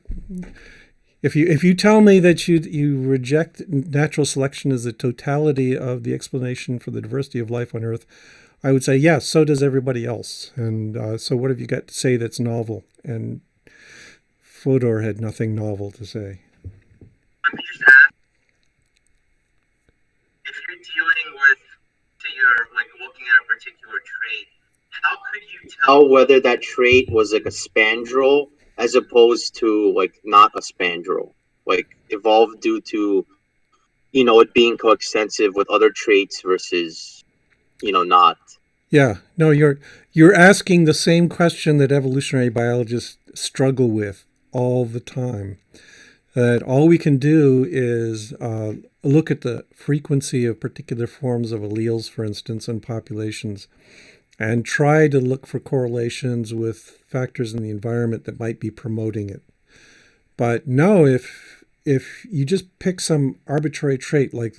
If you tell me that you reject natural selection as the totality of the explanation for the diversity of life on Earth, I would say yes. So does everybody else. And so what have you got to say that's novel? And Fodor had nothing novel to say. Let me just ask, if you're dealing with, say you're like looking at a particular trait, how could you tell whether that trait was like a spandrel as opposed to like not a spandrel, like evolved due to it being coextensive with other traits versus not. Yeah, no, you're asking the same question that evolutionary biologists struggle with all the time. That all we can do is look at the frequency of particular forms of alleles, for instance, in populations, and try to look for correlations with factors in the environment that might be promoting it. But no, if you just pick some arbitrary trait like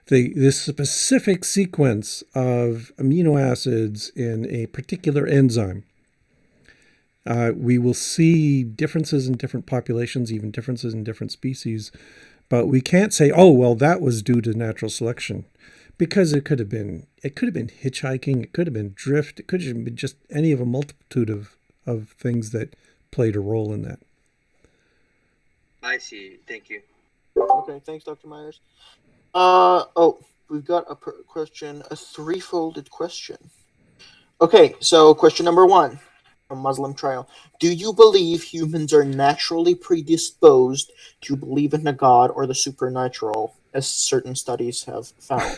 this specific sequence of amino acids in a particular enzyme, we will see differences in different populations, even differences in different species. But we can't say, oh, well, that was due to natural selection, because it could have been hitchhiking, it could have been drift, it could have been just any of a multitude of things that played a role in that. I see. Thank you. Okay, thanks, Dr. Myers. We've got a question, a three-folded question. Okay, so question number 1 from Muslim Trial. Do you believe humans are naturally predisposed to believe in a god or the supernatural, as certain studies have found?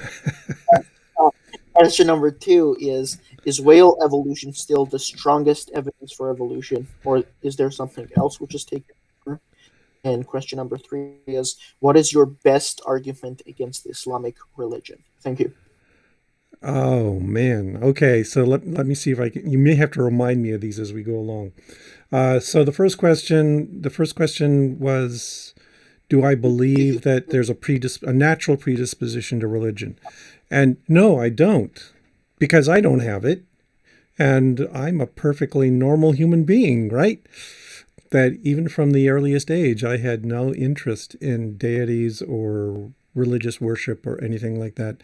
Question number 2 is whale evolution still the strongest evidence for evolution, or is there something else which is taken? And question number 3 is, what is your best argument against the Islamic religion? Thank you. Oh, man. Okay, so let me see if I can. You may have to remind me of these as we go along. So the first question was, do I believe that there's a natural predisposition to religion? And no, I don't, because I don't have it. And I'm a perfectly normal human being, right? That even from the earliest age, I had no interest in deities or religious worship or anything like that.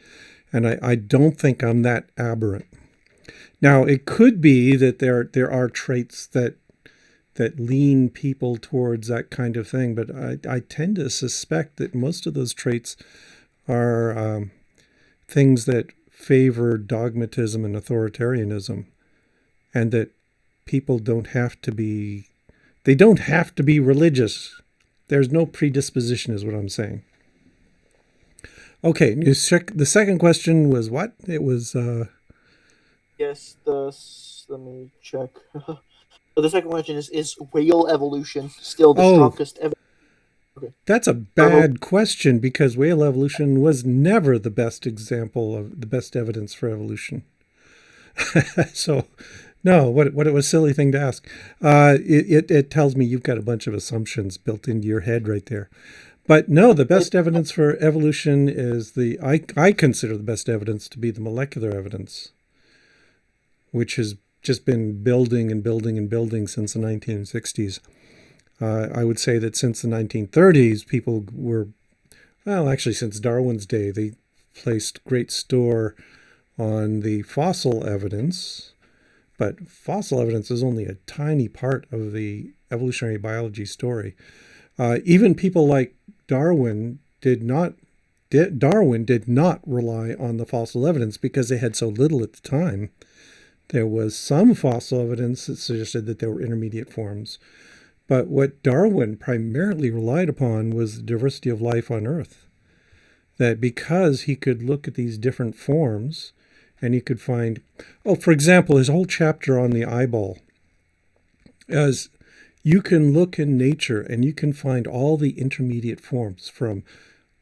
And I don't think I'm that aberrant. Now, it could be that there are traits that lean people towards that kind of thing, but I tend to suspect that most of those traits are things that favor dogmatism and authoritarianism, and that people don't have to be religious. There's no predisposition, is what I'm saying. Okay, the second question was what? It was... Yes, let me check. So the second question is whale evolution still the strongest evidence? Okay. That's a bad question, because whale evolution was never the best example of the best evidence for evolution. So, no, what a silly thing to ask. It tells me you've got a bunch of assumptions built into your head right there. But no, the best evidence for evolution is I consider the best evidence to be the molecular evidence, which has just been building and building and building since the 1960s. I would say that since the 1930s, people were, well, actually since Darwin's day, they placed great store on the fossil evidence. But fossil evidence is only a tiny part of the evolutionary biology story. Even people like Darwin did not rely on the fossil evidence because they had so little at the time. There was some fossil evidence that suggested that there were intermediate forms. But what Darwin primarily relied upon was the diversity of life on Earth. That because he could look at these different forms and he could find, for example, his whole chapter on the eyeball, as you can look in nature and you can find all the intermediate forms, from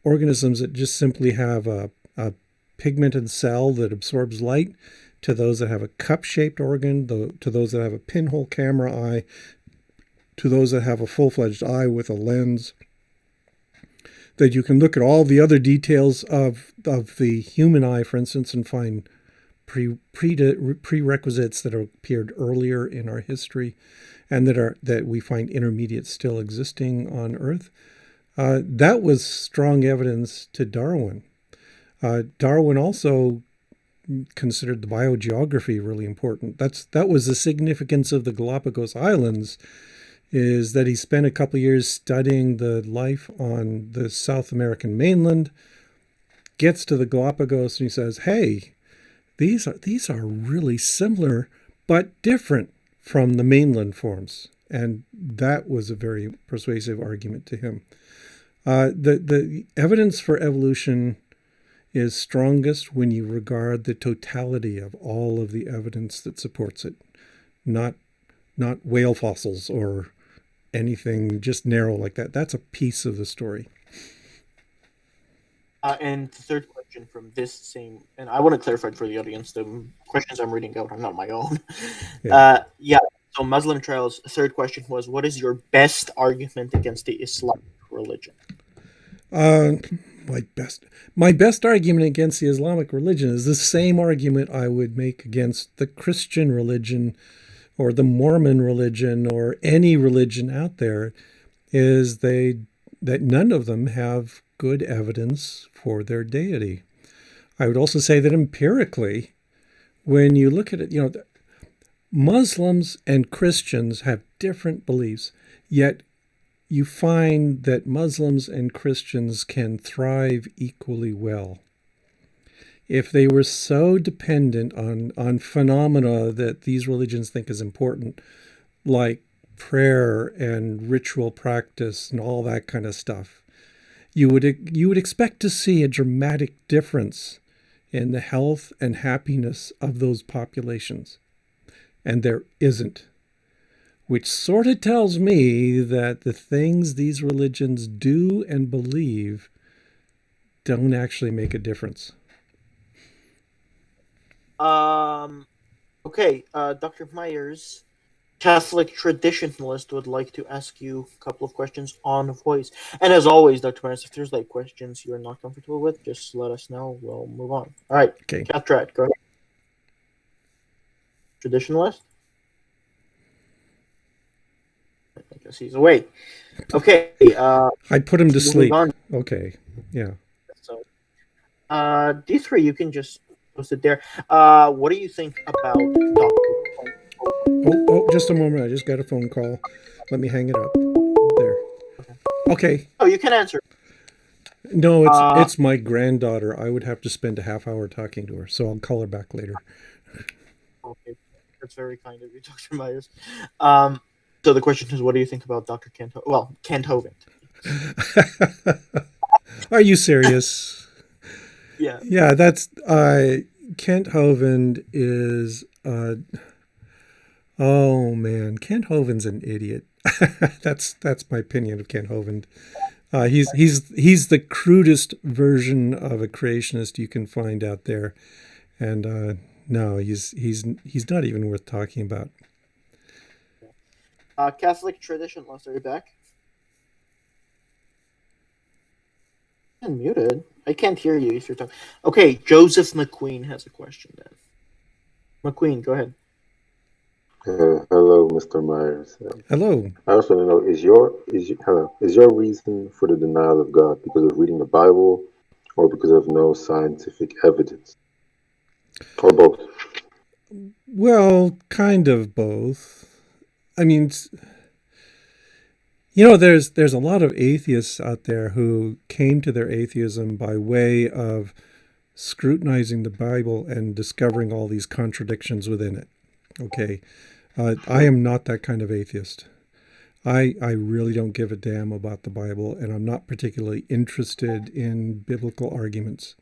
organisms that just simply have a pigmented cell that absorbs light, to those that have a cup-shaped organ, to those that have a pinhole camera eye, to those that have a full-fledged eye with a lens. That you can look at all the other details of the human eye, for instance, and find prerequisites that appeared earlier in our history, and that we find intermediate still existing on Earth. That was strong evidence to Darwin. Darwin also considered the biogeography really important. That was the significance of the Galapagos Islands, is that he spent a couple years studying the life on the South American mainland, gets to the Galapagos, and he says, "Hey, these are really similar but different from the mainland forms." And that was a very persuasive argument to him. The evidence for evolution is strongest when you regard the totality of all of the evidence that supports it, not whale fossils or anything just narrow like that. That's a piece of the story. And the third question from this same, and I want to clarify for the audience, the questions I'm reading out are not my own. Yeah. So Muslim trials. Third question was, what is your best argument against the Islamic religion? My best argument against the Islamic religion is the same argument I would make against the Christian religion or the Mormon religion or any religion out there, is that none of them have good evidence for their deity. I would also say that empirically, when you look at it, Muslims and Christians have different beliefs, yet you find that Muslims and Christians can thrive equally well. If they were so dependent on phenomena that these religions think is important, like prayer and ritual practice and all that kind of stuff, you would expect to see a dramatic difference in the health and happiness of those populations. And there isn't. Which sort of tells me that the things these religions do and believe don't actually make a difference. Okay, Dr. Myers, Catholic traditionalist, would like to ask you a couple of questions on voice. And as always, Dr. Myers, if there's questions you're not comfortable with, just let us know. We'll move on. All right. Okay. Catrat, go ahead. Traditionalist? I guess he's away. Okay. I put him to sleep. Okay. Yeah. So, D3, you can just post it there. What do you think about Dr. Oh, just a moment. I just got a phone call. Let me hang it up. There. Okay. Oh, you can answer. No, it's my granddaughter. I would have to spend a half hour talking to her, so I'll call her back later. Okay. That's very kind of you, Dr. Myers. So the question is, what do you think about Dr. Kenthoven? Are you serious? Yeah. Yeah, that's Kenthoven is oh man, Kenthoven's an idiot. That's my opinion of Kenthoven. He's the crudest version of a creationist you can find out there, and no, he's not even worth talking about. Catholic traditionalist, are you back? I'm muted. I can't hear you if you're talking. Okay, Joseph McQueen has a question then. McQueen, go ahead. Hello, Mr. Myers. Hello. I also want to know, is your reason for the denial of God because of reading the Bible or because of no scientific evidence? Or both? Well, kind of both. I mean, there's a lot of atheists out there who came to their atheism by way of scrutinizing the Bible and discovering all these contradictions within it. Okay. I am not that kind of atheist. I really don't give a damn about the Bible, and I'm not particularly interested in biblical arguments.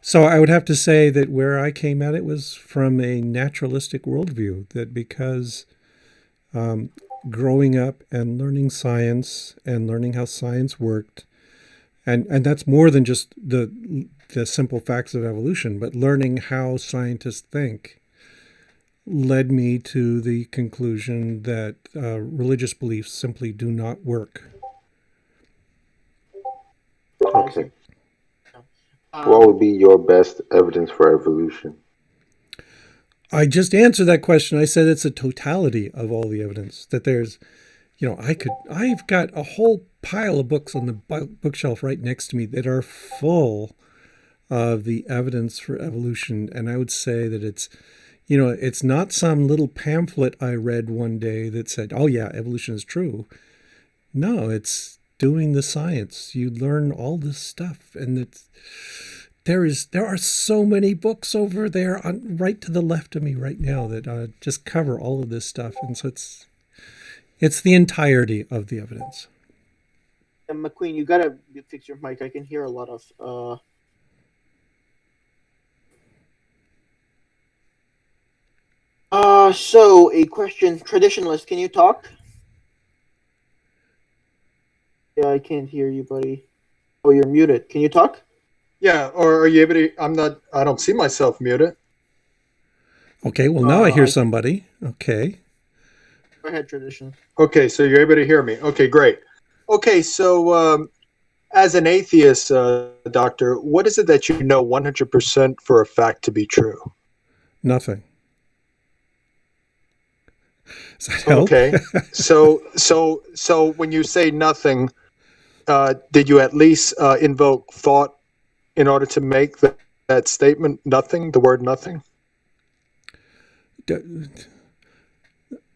So I would have to say that where I came at it was from a naturalistic worldview, that because growing up and learning science and learning how science worked, and that's more than just the simple facts of evolution, but learning how scientists think, led me to the conclusion that religious beliefs simply do not work. Okay. What would be your best evidence for evolution? I just answered that question. I said it's a totality of all the evidence. That there's, I've got a whole pile of books on the bookshelf right next to me that are full of the evidence for evolution. And I would say that it's, It's not some little pamphlet I read one day that said, oh, yeah, evolution is true. No, it's doing the science. You learn all this stuff. And there are so many books over there right to the left of me right now that just cover all of this stuff. And so it's the entirety of the evidence. And McQueen, you gotta fix your mic. I can hear a lot of So a question, traditionalist, can you talk? Yeah, I can't hear you, buddy. Oh, you're muted. Can you talk? Yeah, or are you able to? I don't see myself muted. Okay, well, now I hear somebody. Okay. Go ahead, tradition. Okay, so you're able to hear me. Okay, great. Okay, so as an atheist, doctor, what is it that you know 100% for a fact to be true? Nothing. Does that help? Okay, so when you say nothing, did you at least invoke thought in order to make that statement? Nothing, the word nothing.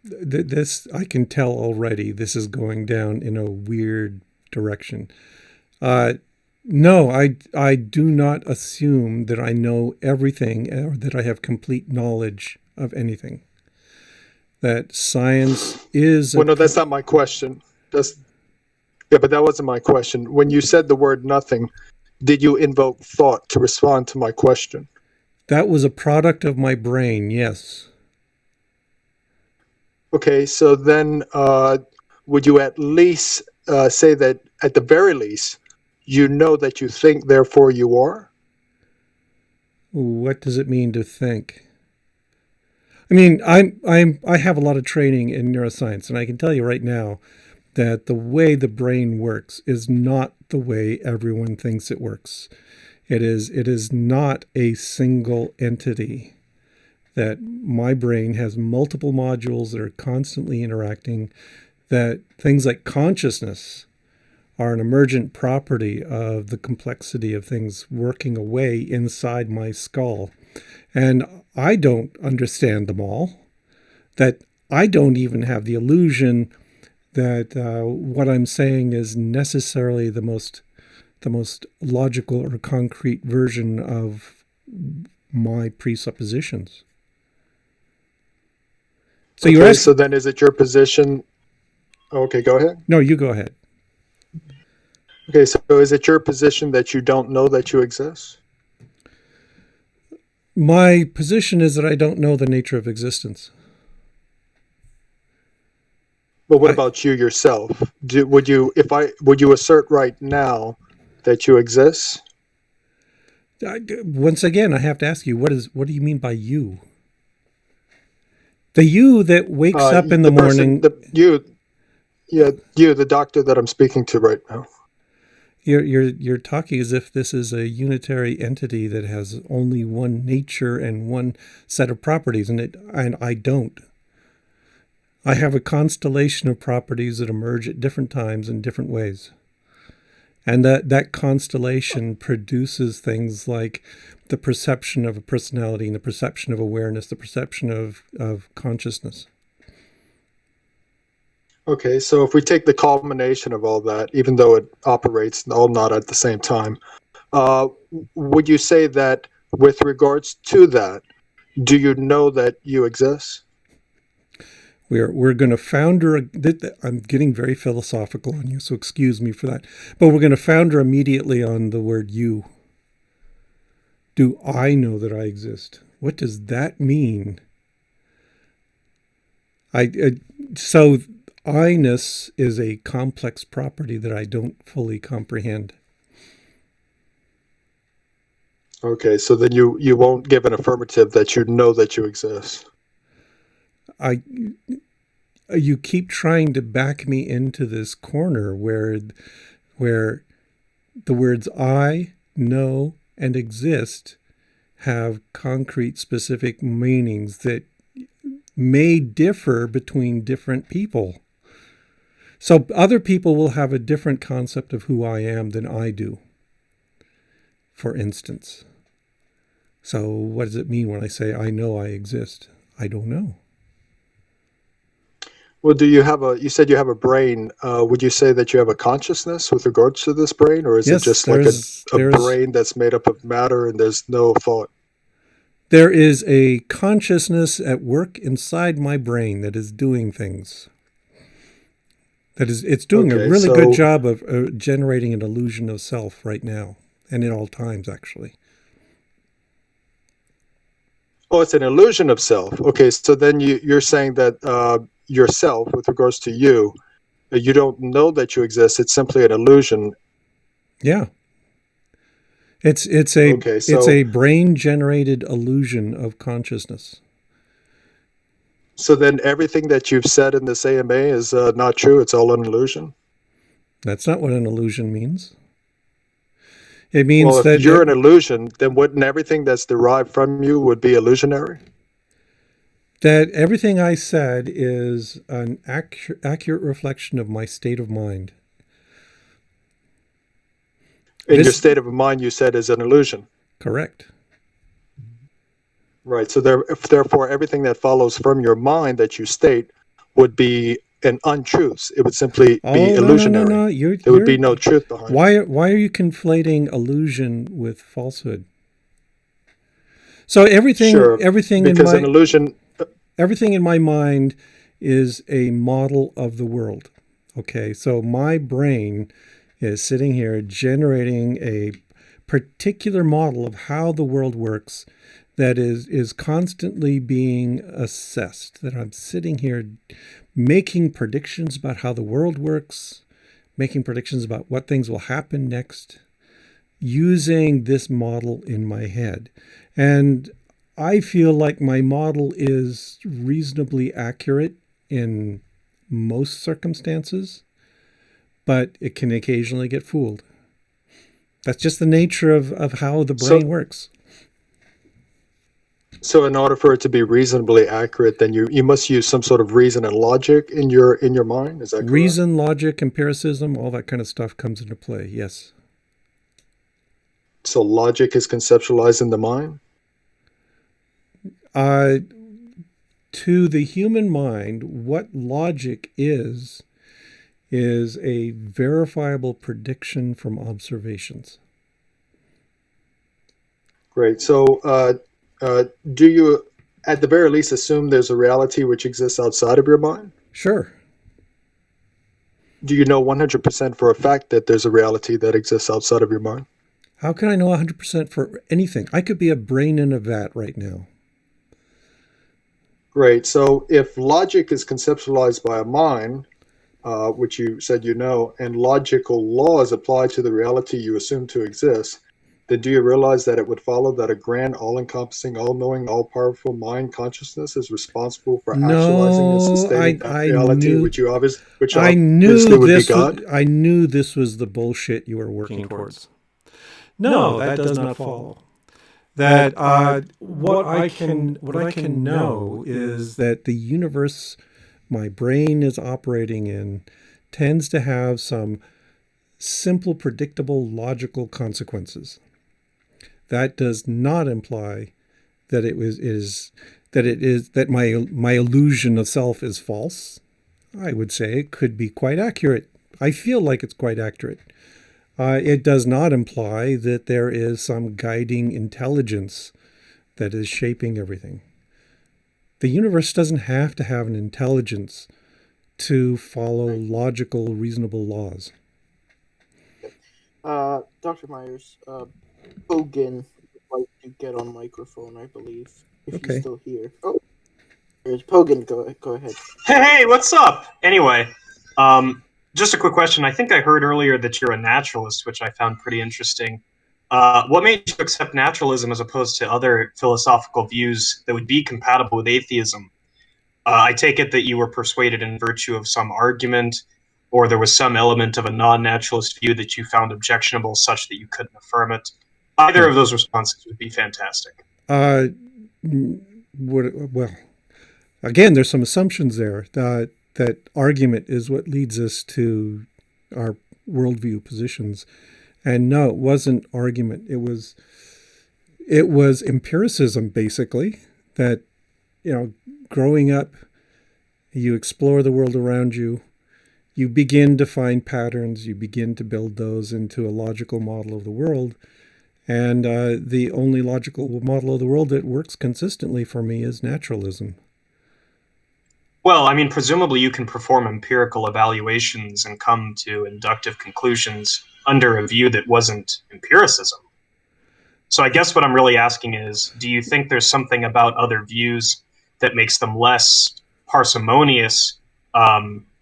This, I can tell already, this is going down in a weird direction. No, I do not assume that I know everything or that I have complete knowledge of anything. That science is... Well, no, that's not my question. But that wasn't my question. When you said the word nothing, did you invoke thought to respond to my question? That was a product of my brain, yes. Okay, so then would you at least say that, at the very least, you know that you think, therefore you are? What does it mean to think? I mean, I have a lot of training in neuroscience, and I can tell you right now that the way the brain works is not the way everyone thinks it works. It is not a single entity. That my brain has multiple modules that are constantly interacting, that things like consciousness are an emergent property of the complexity of things working away inside my skull. And I don't understand them all, that I don't even have the illusion that what I'm saying is necessarily the most logical or concrete version of my presuppositions. So okay, so then is it your position? Okay, go ahead. No, you go ahead. Okay, so is it your position that you don't know that you exist? My position is that I don't know the nature of existence. But what about you yourself? Would you assert right now that you exist? Once again, I have to ask you, what do you mean by you? The you that wakes up in the morning. You, the doctor that I'm speaking to right now. You're talking as if this is a unitary entity that has only one nature and one set of properties, and I don't. I have a constellation of properties that emerge at different times in different ways. And that constellation produces things like the perception of a personality and the perception of awareness, the perception of consciousness. Okay, so if we take the culmination of all that, even though it operates all not at the same time, would you say that with regards to that, do you know that you exist? We're going to founder I'm getting very philosophical on you, so excuse me for that. But we're going to founder immediately on the word you. Do I know that I exist? What does that mean? So I-ness is a complex property that I don't fully comprehend. Okay, so then you won't give an affirmative that you know that you exist. You keep trying to back me into this corner where the words I, know, and exist have concrete, specific meanings that may differ between different people. So other people will have a different concept of who I am than I do, for instance. So what does it mean when I say I know I exist? I don't know. Well, you said you have a brain. Would you say that you have a consciousness with regards to this brain, or is it Yes, just like a brain that's made up of matter and there's no thought? There is a consciousness at work inside my brain that is doing things. It's doing a really good job of generating an illusion of self right now, and in all times, actually. Oh, it's an illusion of self. Okay, so then you're saying that yourself, with regards to you, you don't know that you exist. It's simply an illusion. Yeah. It's a brain generated illusion of consciousness. So then everything that you've said in this AMA is not true. It's all an illusion. That's not what an illusion means. It means well, if you're an illusion, then wouldn't everything that's derived from you would be illusionary? That everything I said is an accurate reflection of my state of mind. And your state of mind, you said, is an illusion. Correct. Right. So therefore, everything that follows from your mind that you state would be an untruth. It would simply be illusionary. No. There would be no truth behind it. Why are you conflating illusion with falsehood? So everything because an illusion, everything in my mind is a model of the world. Okay, so my brain is sitting here generating a particular model of how the world works that is constantly being assessed. That I'm sitting here making predictions about how the world works, making predictions about what things will happen next, using this model in my head. And I feel like my model is reasonably accurate in most circumstances, but it can occasionally get fooled. That's just the nature of how the brain works. So in order for it to be reasonably accurate, then you must use some sort of reason and logic in your mind. Is that correct? Reason, logic, empiricism, all that kind of stuff comes into play. Yes. So logic is conceptualized in the mind? To the human mind, what logic is a verifiable prediction from observations. Great. So do you, at the very least, assume there's a reality which exists outside of your mind? Sure. Do you know 100% for a fact that there's a reality that exists outside of your mind? How can I know 100% for anything? I could be a brain in a vat right now. Great. So if logic is conceptualized by a mind, which you said you know, and logical laws apply to the reality you assume to exist, then do you realize that it would follow that a grand, all-encompassing, all-knowing, all-powerful mind consciousness is responsible for actualizing and sustaining that reality, which obviously would be God? I knew this was the bullshit you were working towards. No, that does not follow. That what I can know is that the universe my brain is operating in tends to have some simple, predictable, logical consequences. That does not imply that that my illusion of self is false. I would say it could be quite accurate. I feel like it's quite accurate. It does not imply that there is some guiding intelligence that is shaping everything. The universe doesn't have to have an intelligence to follow logical, reasonable laws. Dr. Myers, Hogan would like to get on microphone, I believe, if he's still here. Oh, there's Pogan. Go ahead. Hey, what's up? Anyway, just a quick question. I think I heard earlier that you're a naturalist, which I found pretty interesting. What made you accept naturalism as opposed to other philosophical views that would be compatible with atheism? I take it that you were persuaded in virtue of some argument, or there was some element of a non-naturalist view that you found objectionable such that you couldn't affirm it. Either of those responses would be fantastic. Well, again, there's some assumptions there. That argument is what leads us to our worldview positions. And no, it wasn't argument. It It was empiricism, basically, that, growing up, you explore the world around you, you begin to find patterns, you begin to build those into a logical model of the world. And the only logical model of the world that works consistently for me is naturalism. Well, I mean, presumably you can perform empirical evaluations and come to inductive conclusions under a view that wasn't empiricism. So I guess what I'm really asking is, do you think there's something about other views that makes them less parsimonious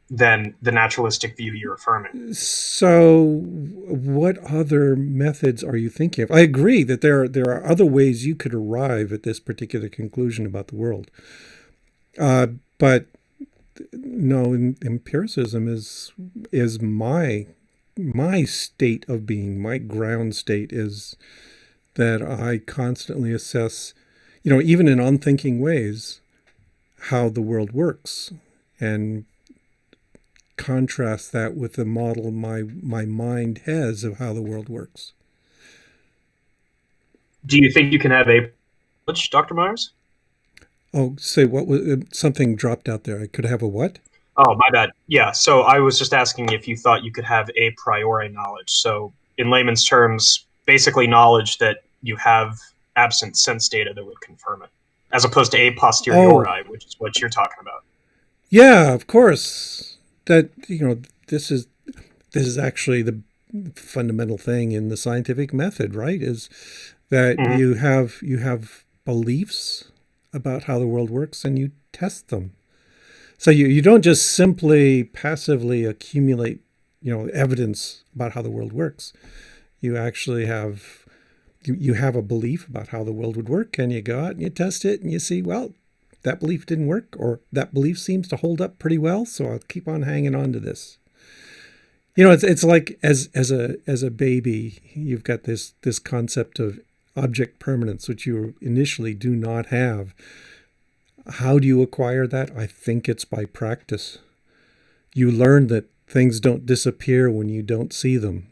than the naturalistic view you're affirming? So what other methods are you thinking of? I agree that there are other ways you could arrive at this particular conclusion about the world. But no, empiricism is my state of being. My ground state is that I constantly assess, even in unthinking ways, how the world works, and contrast that with the model my mind has of how the world works. Do you think you can have a knowledge, Dr. Myers? Oh, say what was something dropped out there? I could have a what? Oh, my bad. Yeah, so I was just asking if you thought you could have a priori knowledge. So, in layman's terms, basically knowledge that you have absent sense data that would confirm it, as opposed to a posteriori, which is what you're talking about. Yeah, of course. That this is actually the fundamental thing in the scientific method, right? Is that you have beliefs about how the world works and you test them. So you don't just simply passively accumulate, evidence about how the world works. You actually have you have a belief about how the world would work, and you go out and you test it and you see, well, that belief didn't work, or that belief seems to hold up pretty well, so I'll keep on hanging on to this. It's like as a baby, you've got this concept of object permanence, which you initially do not have. How do you acquire that? I think it's by practice. You learn that things don't disappear when you don't see them.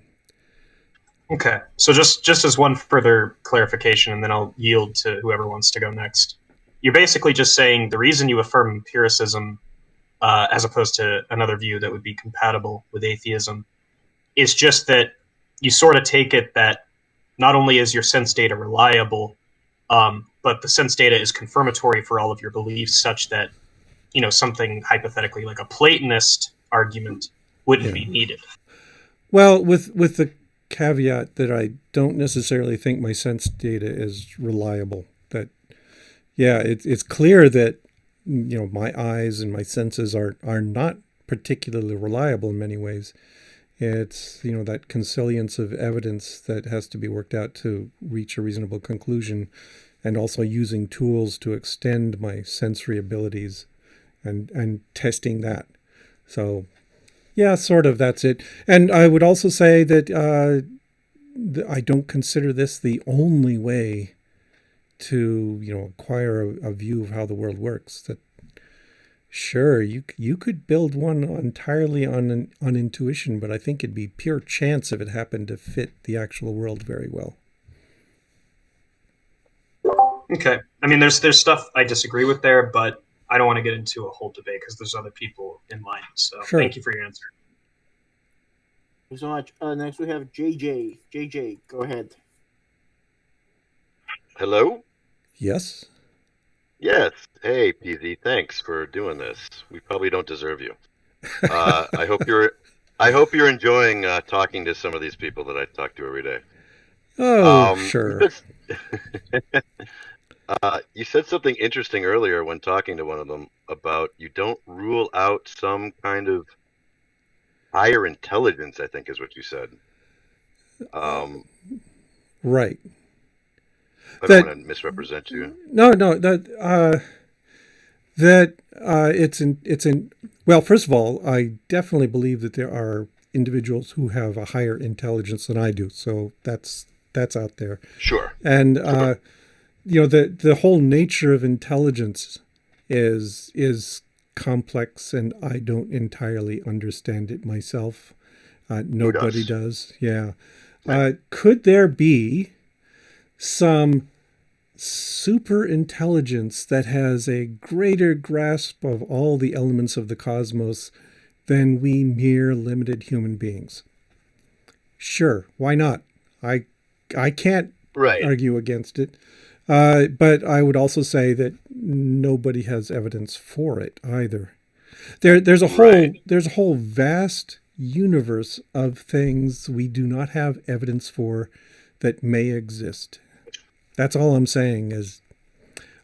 Okay, so just as one further clarification, and then I'll yield to whoever wants to go next. You're basically just saying the reason you affirm empiricism, as opposed to another view that would be compatible with atheism, is just that you sort of take it that not only is your sense data reliable, but the sense data is confirmatory for all of your beliefs, such that something hypothetically like a Platonist argument wouldn't be needed. Well, with the caveat that I don't necessarily think my sense data is reliable. That, it's clear that my eyes and my senses are not particularly reliable in many ways. It's that consilience of evidence that has to be worked out to reach a reasonable conclusion, and also using tools to extend my sensory abilities and testing that. So yeah, sort of, that's it. And I would also say that I don't consider this the only way to acquire a view of how the world works. That sure, you could build one entirely on intuition, but I think it'd be pure chance if it happened to fit the actual world very well. Okay, I mean, there's stuff I disagree with there, but I don't want to get into a whole debate because there's other people in line. So Thank you for your answer. Thank you so much. Next we have JJ. JJ, go ahead. Hello? Yes? Yes. Hey, PZ, thanks for doing this. We probably don't deserve you. I hope you're enjoying talking to some of these people that I talk to every day. Oh, sure. You said something interesting earlier when talking to one of them about you don't rule out some kind of higher intelligence, I think is what you said. Right. I don't want to misrepresent you. No, it's in. Well, first of all, I definitely believe that there are individuals who have a higher intelligence than I do. So that's out there. Sure. And the whole nature of intelligence is complex, and I don't entirely understand it myself. Nobody does. Yeah. Could there be some super intelligence that has a greater grasp of all the elements of the cosmos than we mere limited human beings. Sure, why not? I can't argue against it. But I would also say that nobody has evidence for it either. There's a whole vast universe of things we do not have evidence for that may exist. That's all I'm saying is,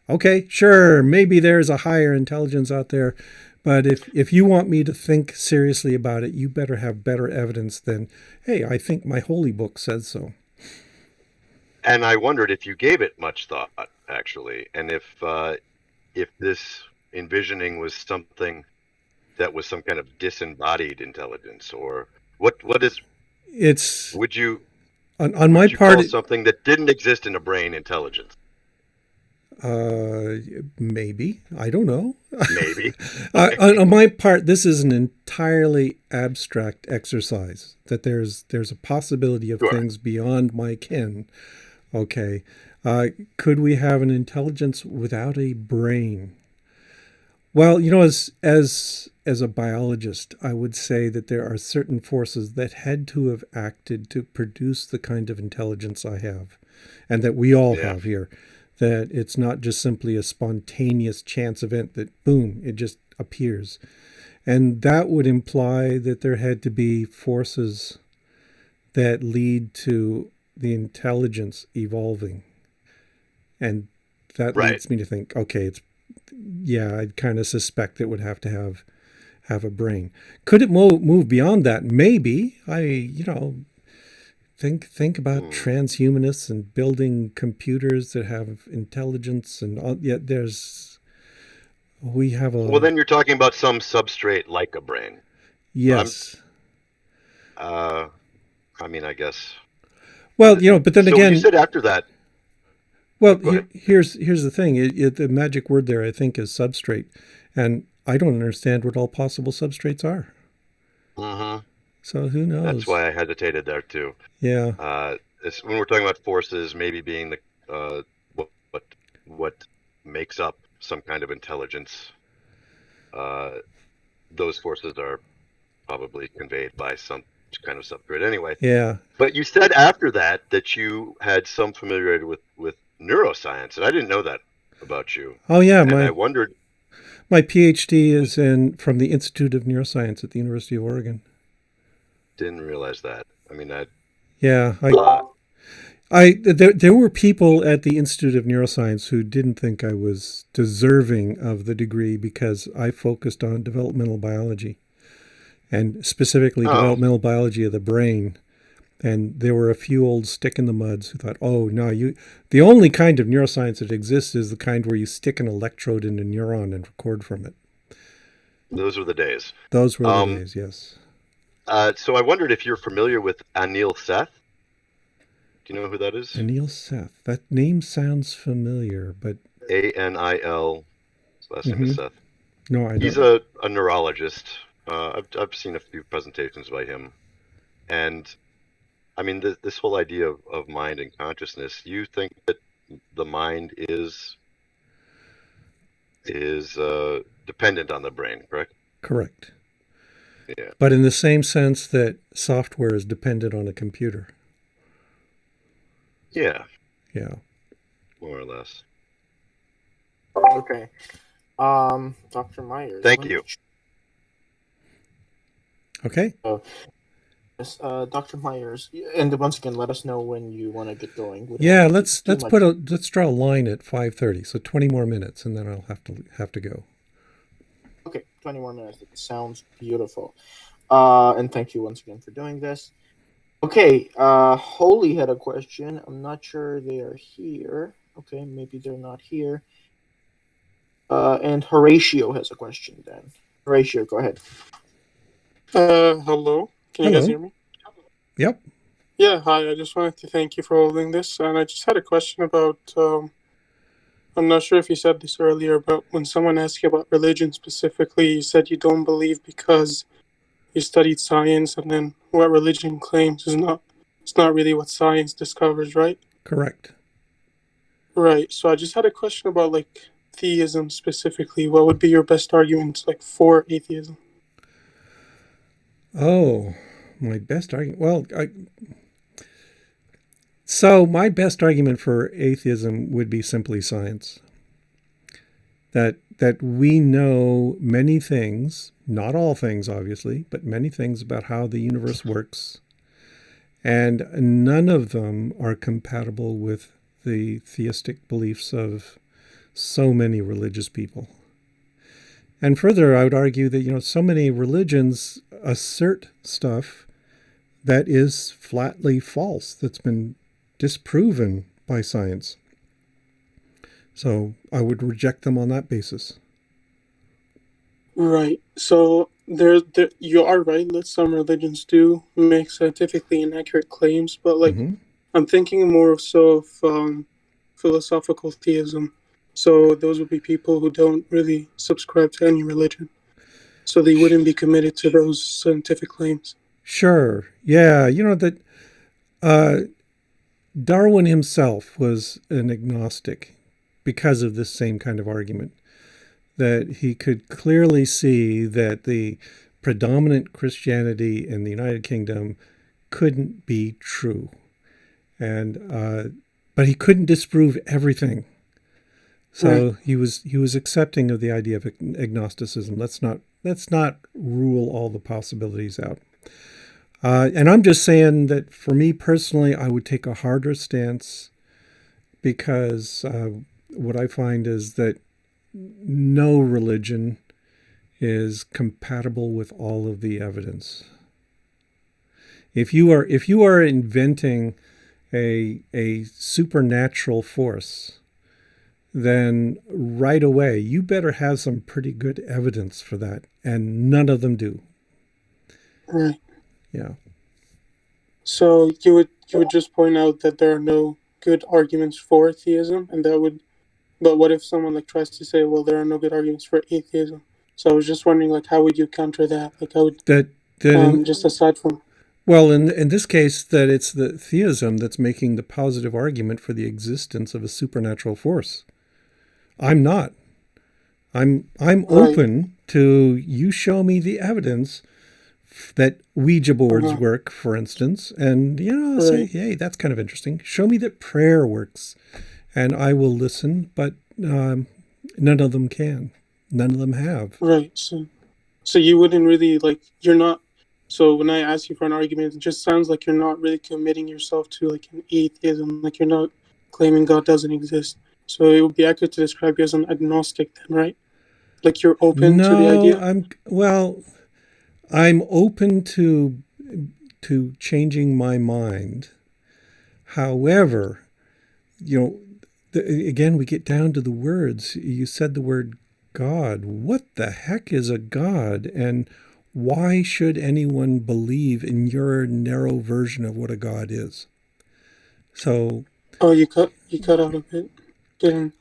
okay, sure, maybe there's a higher intelligence out there, but if you want me to think seriously about it, you better have better evidence than, hey, I think my holy book says so. And I wondered if you gave it much thought, actually, and if this envisioning was something that was some kind of disembodied intelligence, or what is it's would you on my part call something that didn't exist in a brain intelligence? Maybe, I don't know. Maybe. On my part, this is an entirely abstract exercise. That there's a possibility of things beyond my ken. Okay, could we have an intelligence without a brain? Well, as a biologist, I would say that there are certain forces that had to have acted to produce the kind of intelligence I have, and that we all have here. That it's not just simply a spontaneous chance event that, boom, it just appears. And that would imply that there had to be forces that lead to the intelligence evolving. And that leads me to think, okay, I'd kind of suspect it would have to have a brain. Could it move beyond that? Maybe. Think about transhumanists and building computers that have intelligence, and yet we have a. Well, then you're talking about some substrate like a brain. Yes. I mean, I guess. Well, but then again, you said after that. Well, here's the thing. The magic word there, I think, is substrate, and I don't understand what all possible substrates are. Mm-hmm. So who knows? That's why I hesitated there too. Yeah. When we're talking about forces, maybe being the what makes up some kind of intelligence, those forces are probably conveyed by some kind of substrate anyway. Yeah. But you said after that you had some familiarity with neuroscience, and I didn't know that about you. Oh yeah, and I wondered. My PhD is from the Institute of Neuroscience at the University of Oregon. Didn't realize that. I mean, there were people at the Institute of Neuroscience who didn't think I was deserving of the degree because I focused on developmental biology, and specifically developmental biology of the brain. And there were a few old stick-in-the-muds who thought, oh, no, the only kind of neuroscience that exists is the kind where you stick an electrode in a neuron and record from it. Those were the days. Those were the days, yes. So I wondered if you're familiar with Anil Seth. Do you know who that is? Anil Seth. That name sounds familiar, but... A-N-I-L, last name is Seth. No, I don't. He's a neurologist. I've seen a few presentations by him. And, I mean, this whole idea of mind and consciousness, you think that the mind is dependent on the brain, correct? Correct. Yeah. But in the same sense that software is dependent on a computer. Yeah. Yeah. More or less. Okay. Dr. Myers. Thank you. Okay. Yes, Dr. Myers, and once again, let us know when you want to get going. Yeah, let's draw a line at 5:30. So 20 more minutes, and then I'll have to go. Okay, 20 more minutes. That sounds beautiful. And thank you once again for doing this. Okay, Holy had a question. I'm not sure they are here. Okay, maybe they're not here. And Horatio has a question then. Horatio, go ahead. Hello. Can you guys hear me? Yep. Yeah, hi. I just wanted to thank you for holding this. And I just had a question about, I'm not sure if you said this earlier, but when someone asked you about religion specifically, you said you don't believe because you studied science, and then what religion claims it's not really what science discovers, right? Correct. Right. So I just had a question about like theism specifically. What would be your best arguments like for atheism? Oh, my best argument. Well, so my best argument for atheism would be simply science. That we know many things, not all things obviously, but many things about how the universe works, and none of them are compatible with the theistic beliefs of so many religious people. And further, I would argue that so many religions assert stuff that is flatly false, that's been disproven by science. So I would reject them on that basis. Right. So there you are right that some religions do make scientifically inaccurate claims, but like I'm thinking more so of philosophical theism. So those would be people who don't really subscribe to any religion. So they wouldn't be committed to those scientific claims. Sure. Yeah. That Darwin himself was an agnostic because of this same kind of argument, that he could clearly see that the predominant Christianity in the United Kingdom couldn't be true. And but he couldn't disprove everything. So he was accepting of the idea of agnosticism. Let's not rule all the possibilities out. And I'm just saying that for me personally, I would take a harder stance because what I find is that no religion is compatible with all of the evidence. If you are inventing a supernatural force, then right away you better have some pretty good evidence for that, and none of them do. Right. Yeah. So you would just point out that there are no good arguments for theism, and that would. But what if someone like tries to say, well, there are no good arguments for atheism? So I was just wondering, like, how would you counter that? Like, how would just aside from. Well, in this case, that it's the theism that's making the positive argument for the existence of a supernatural force. I'm not. I'm open to you show me the evidence that Ouija boards work, for instance, and say, hey, that's kind of interesting. Show me that prayer works, and I will listen. But none of them can. None of them have. Right. So you wouldn't really like. You're not. So when I ask you for an argument, it just sounds like you're not really committing yourself to like an atheism. Like you're not claiming God doesn't exist. So it would be accurate to describe you as an agnostic, then, right? Like you're open to the idea. I'm open to changing my mind. However, again, we get down to the words. You said the word God. What the heck is a God? And why should anyone believe in your narrow version of what a God is? So. Oh, you cut out a bit.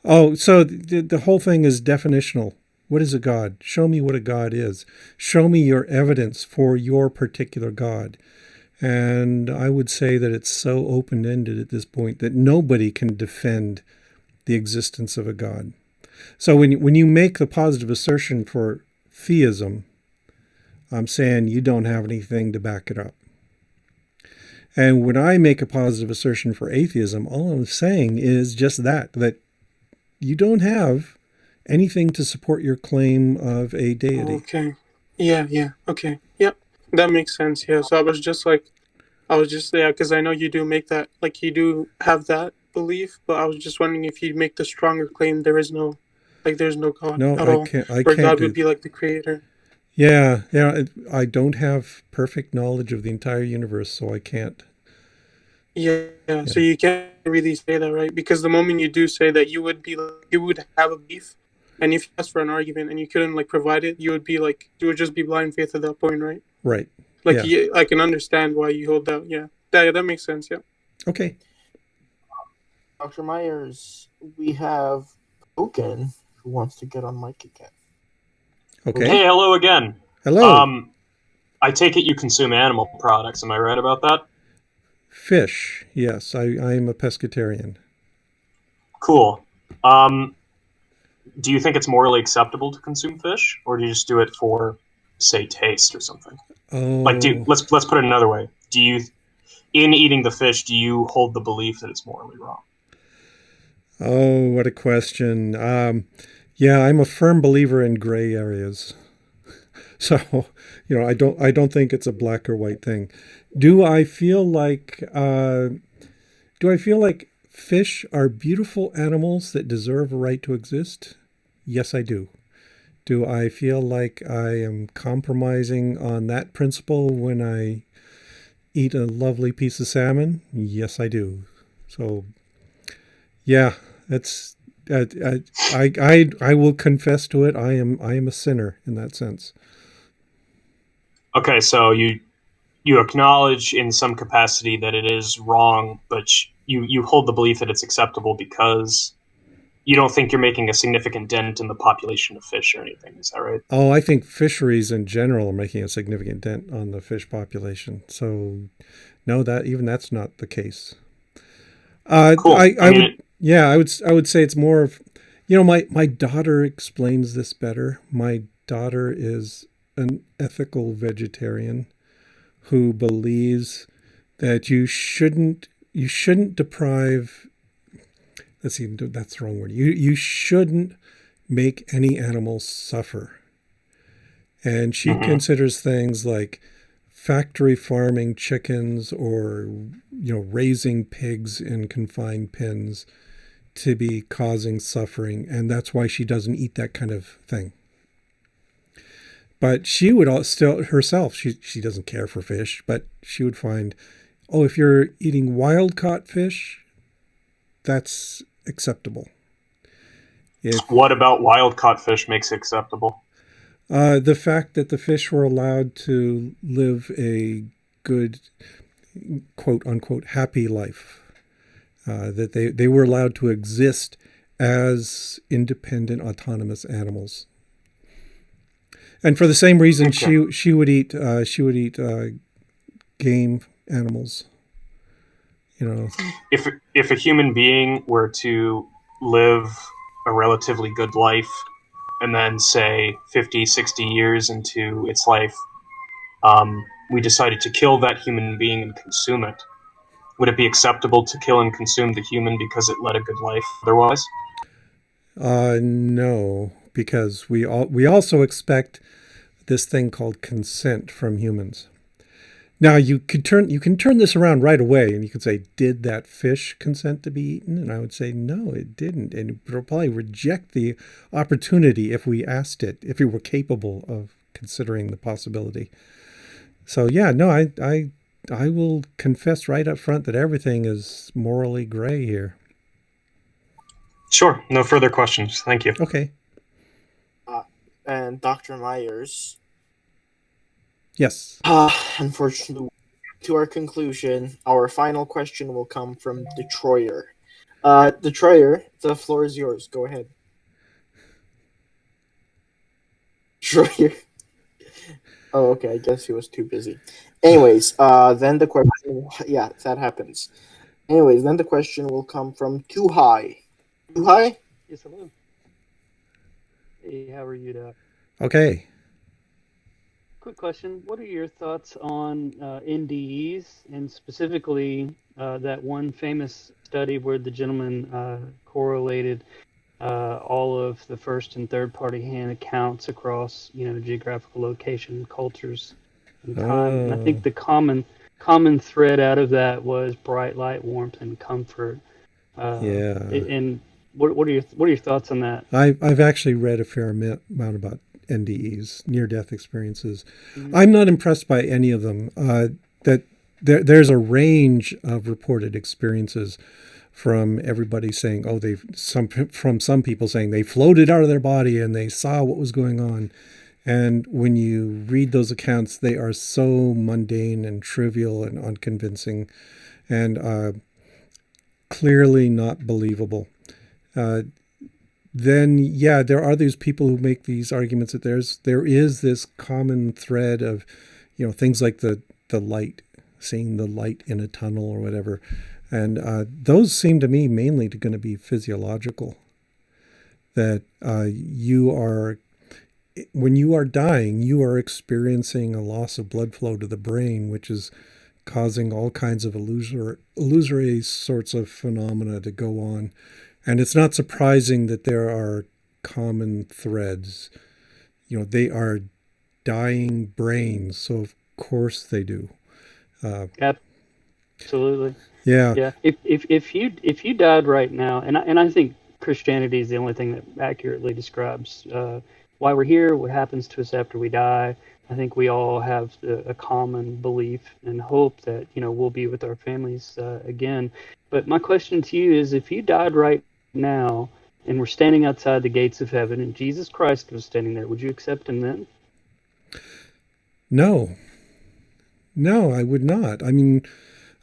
Oh, so the whole thing is definitional. What is a God? Show me what a God is. Show me your evidence for your particular God. And I would say that it's so open-ended at this point that nobody can defend the existence of a God. So when you make the positive assertion for theism, I'm saying you don't have anything to back it up. And when I make a positive assertion for atheism, all I'm saying is just that you don't have anything to support your claim of a deity. Okay. Yeah. Okay. Yep. That makes sense. Yeah. So I was just because I know you do make that, like you do have that belief, but I was just wondering if you'd make the stronger claim there's no God at all. Where God would be like the creator. Yeah. I don't have perfect knowledge of the entire universe, so I can't. Yeah. So you can't really say that, right? Because the moment you do say that, you would have a belief, and if you asked for an argument and you couldn't like provide it, you would just be blind faith at that point, right? Right. Like I can understand why you hold out. Yeah. That makes sense. Yeah. Okay. Dr. Myers, we have Oaken who wants to get on mic again. Okay. Hey, hello again. Hello. I take it you consume animal products. Am I right about that? Fish. Yes, I am a pescatarian. Cool. Do you think it's morally acceptable to consume fish, or do you just do it for, say, taste or something? Like, Oh, let's put it another way. Do you, in eating the fish, do you hold the belief that it's morally wrong? oh, what a question. Yeah, I'm a firm believer in gray areas. So, I don't think it's a black or white thing. Do I feel like do I feel like fish are beautiful animals that deserve a right to exist? Yes, I do. Do I feel like I am compromising on that principle when I eat a lovely piece of salmon? Yes, I do. So, yeah, that's I will confess to it. I am a sinner in that sense. Okay, so you acknowledge in some capacity that it is wrong, but you hold the belief that it's acceptable because you don't think you're making a significant dent in the population of fish or anything. Is that right? Oh, I think fisheries in general are making a significant dent on the fish population. So, no, that even that's not the case. Cool. I would, yeah, I would say it's more of, my daughter explains this better. My daughter is an ethical vegetarian who believes that you shouldn't deprive. Let's see, that's the wrong word. You shouldn't make any animals suffer. And she considers things like factory farming chickens or raising pigs in confined pens to be causing suffering, and that's why she doesn't eat that kind of thing. But she would still herself, she doesn't care for fish, but she would find, oh, if you're eating wild caught fish, that's acceptable. What about wild caught fish makes it acceptable? The fact that the fish were allowed to live a good, quote unquote, happy life, that they were allowed to exist as independent, autonomous animals. And for the same reason, Okay. she would eat game animals. If a human being were to live a relatively good life and then say 50, 60 years into its life, we decided to kill that human being and consume it, would it be acceptable to kill and consume the human because it led a good life otherwise? No, because we also expect this thing called consent from humans. Now you can turn this around right away, and you could say, did that fish consent to be eaten? And I would say, no, it didn't, and it would probably reject the opportunity if we asked it, if it were capable of considering the possibility. So yeah, no, I will confess right up front that everything is morally gray here. Sure. No further questions. Thank you. Okay. And Dr. Myers. Yes. Unfortunately, to our conclusion, our final question will come from Detroyer. Detroyer, the floor is yours. Go ahead. Detroyer. Oh, okay. I guess he was too busy. Anyways, then the question. Yeah, that happens. Anyways, then the question will come from Too High. Too High? Yes, hello. Hey, how are you, Doc? Okay. Quick question. What are your thoughts on NDEs, and specifically that one famous study where the gentleman correlated all of the first and third party hand accounts across, geographical location, cultures, and time? And I think the common thread out of that was bright light, warmth, and comfort. Yeah. And what are your thoughts on that? I've actually read a fair amount about NDEs, near death experiences. I'm not impressed by any of them. That there's a range of reported experiences from everybody saying, oh, from some people saying they floated out of their body and they saw what was going on. And when you read those accounts, they are so mundane and trivial and unconvincing, and clearly not believable. Then yeah, there are these people who make these arguments that there is this common thread of, things like the light, seeing the light in a tunnel or whatever, And those seem to me mainly going to be physiological. That you are, when you are dying, you are experiencing a loss of blood flow to the brain, which is causing all kinds of illusory sorts of phenomena to go on. And it's not surprising that there are common threads. They are dying brains, so of course they do. Absolutely. Yeah. Yeah. If you died right now, and I think Christianity is the only thing that accurately describes why we're here, what happens to us after we die. I think we all have a common belief and hope that we'll be with our families again. But my question to you is, if you died right now and we're standing outside the gates of heaven and Jesus Christ was standing there, would you accept him then? No, I would not. I mean,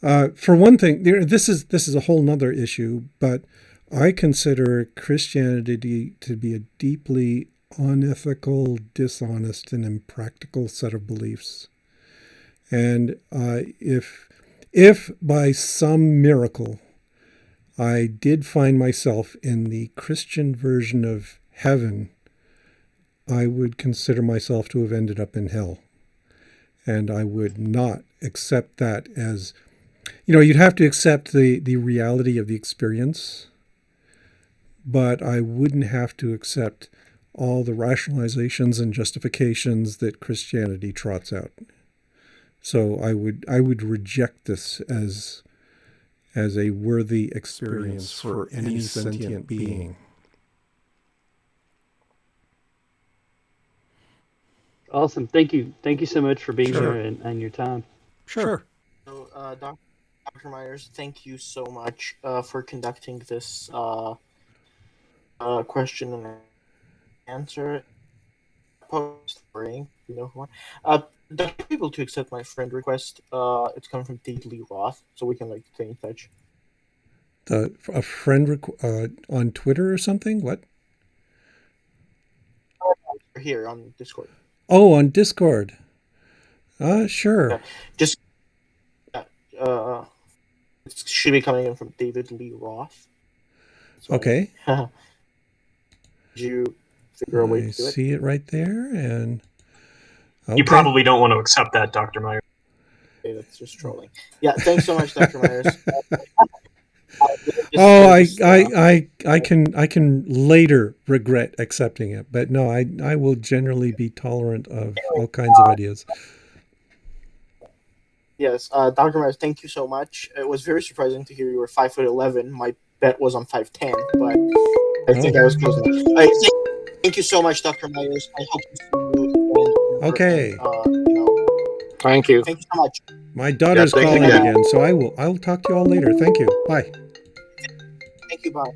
for one thing, this is a whole nother issue, but I consider Christianity to be a deeply unethical, dishonest, and impractical set of beliefs. And if by some miracle I did find myself in the Christian version of heaven, I would consider myself to have ended up in hell. And I would not accept that as, you'd have to accept the reality of the experience, but I wouldn't have to accept all the rationalizations and justifications that Christianity trots out. So I would reject this as a worthy experience for any sentient being. Awesome. Thank you. Thank you so much for being Sure. here and your time. Sure. So, Dr. Myers, thank you so much for conducting this question and answer. Post worrying, who won. Dr. Able to accept my friend request. It's coming from David Lee Roth, so we can stay in touch. A friend on Twitter or something? What? Here on Discord. Oh, on Discord. Sure. Yeah, just it should be coming in from David Lee Roth. So, okay. Did you figure a way to do it? I see it right there, and okay. You probably don't want to accept that, Dr. Myers. Okay, that's just trolling. Yeah, thanks so much, Dr. Myers. I can later regret accepting it, but no, I will generally be tolerant of all kinds of ideas. Yes, Dr. Myers, thank you so much. It was very surprising to hear you were 5'11". My bet was on 5'10", but I think I was close enough. Thank you so much, Dr. Myers. I hope to see you again. Okay. Thank you. Thank you so much. My daughter's calling again, so I'll talk to you all later. Thank you. Bye. Thank you. Bye.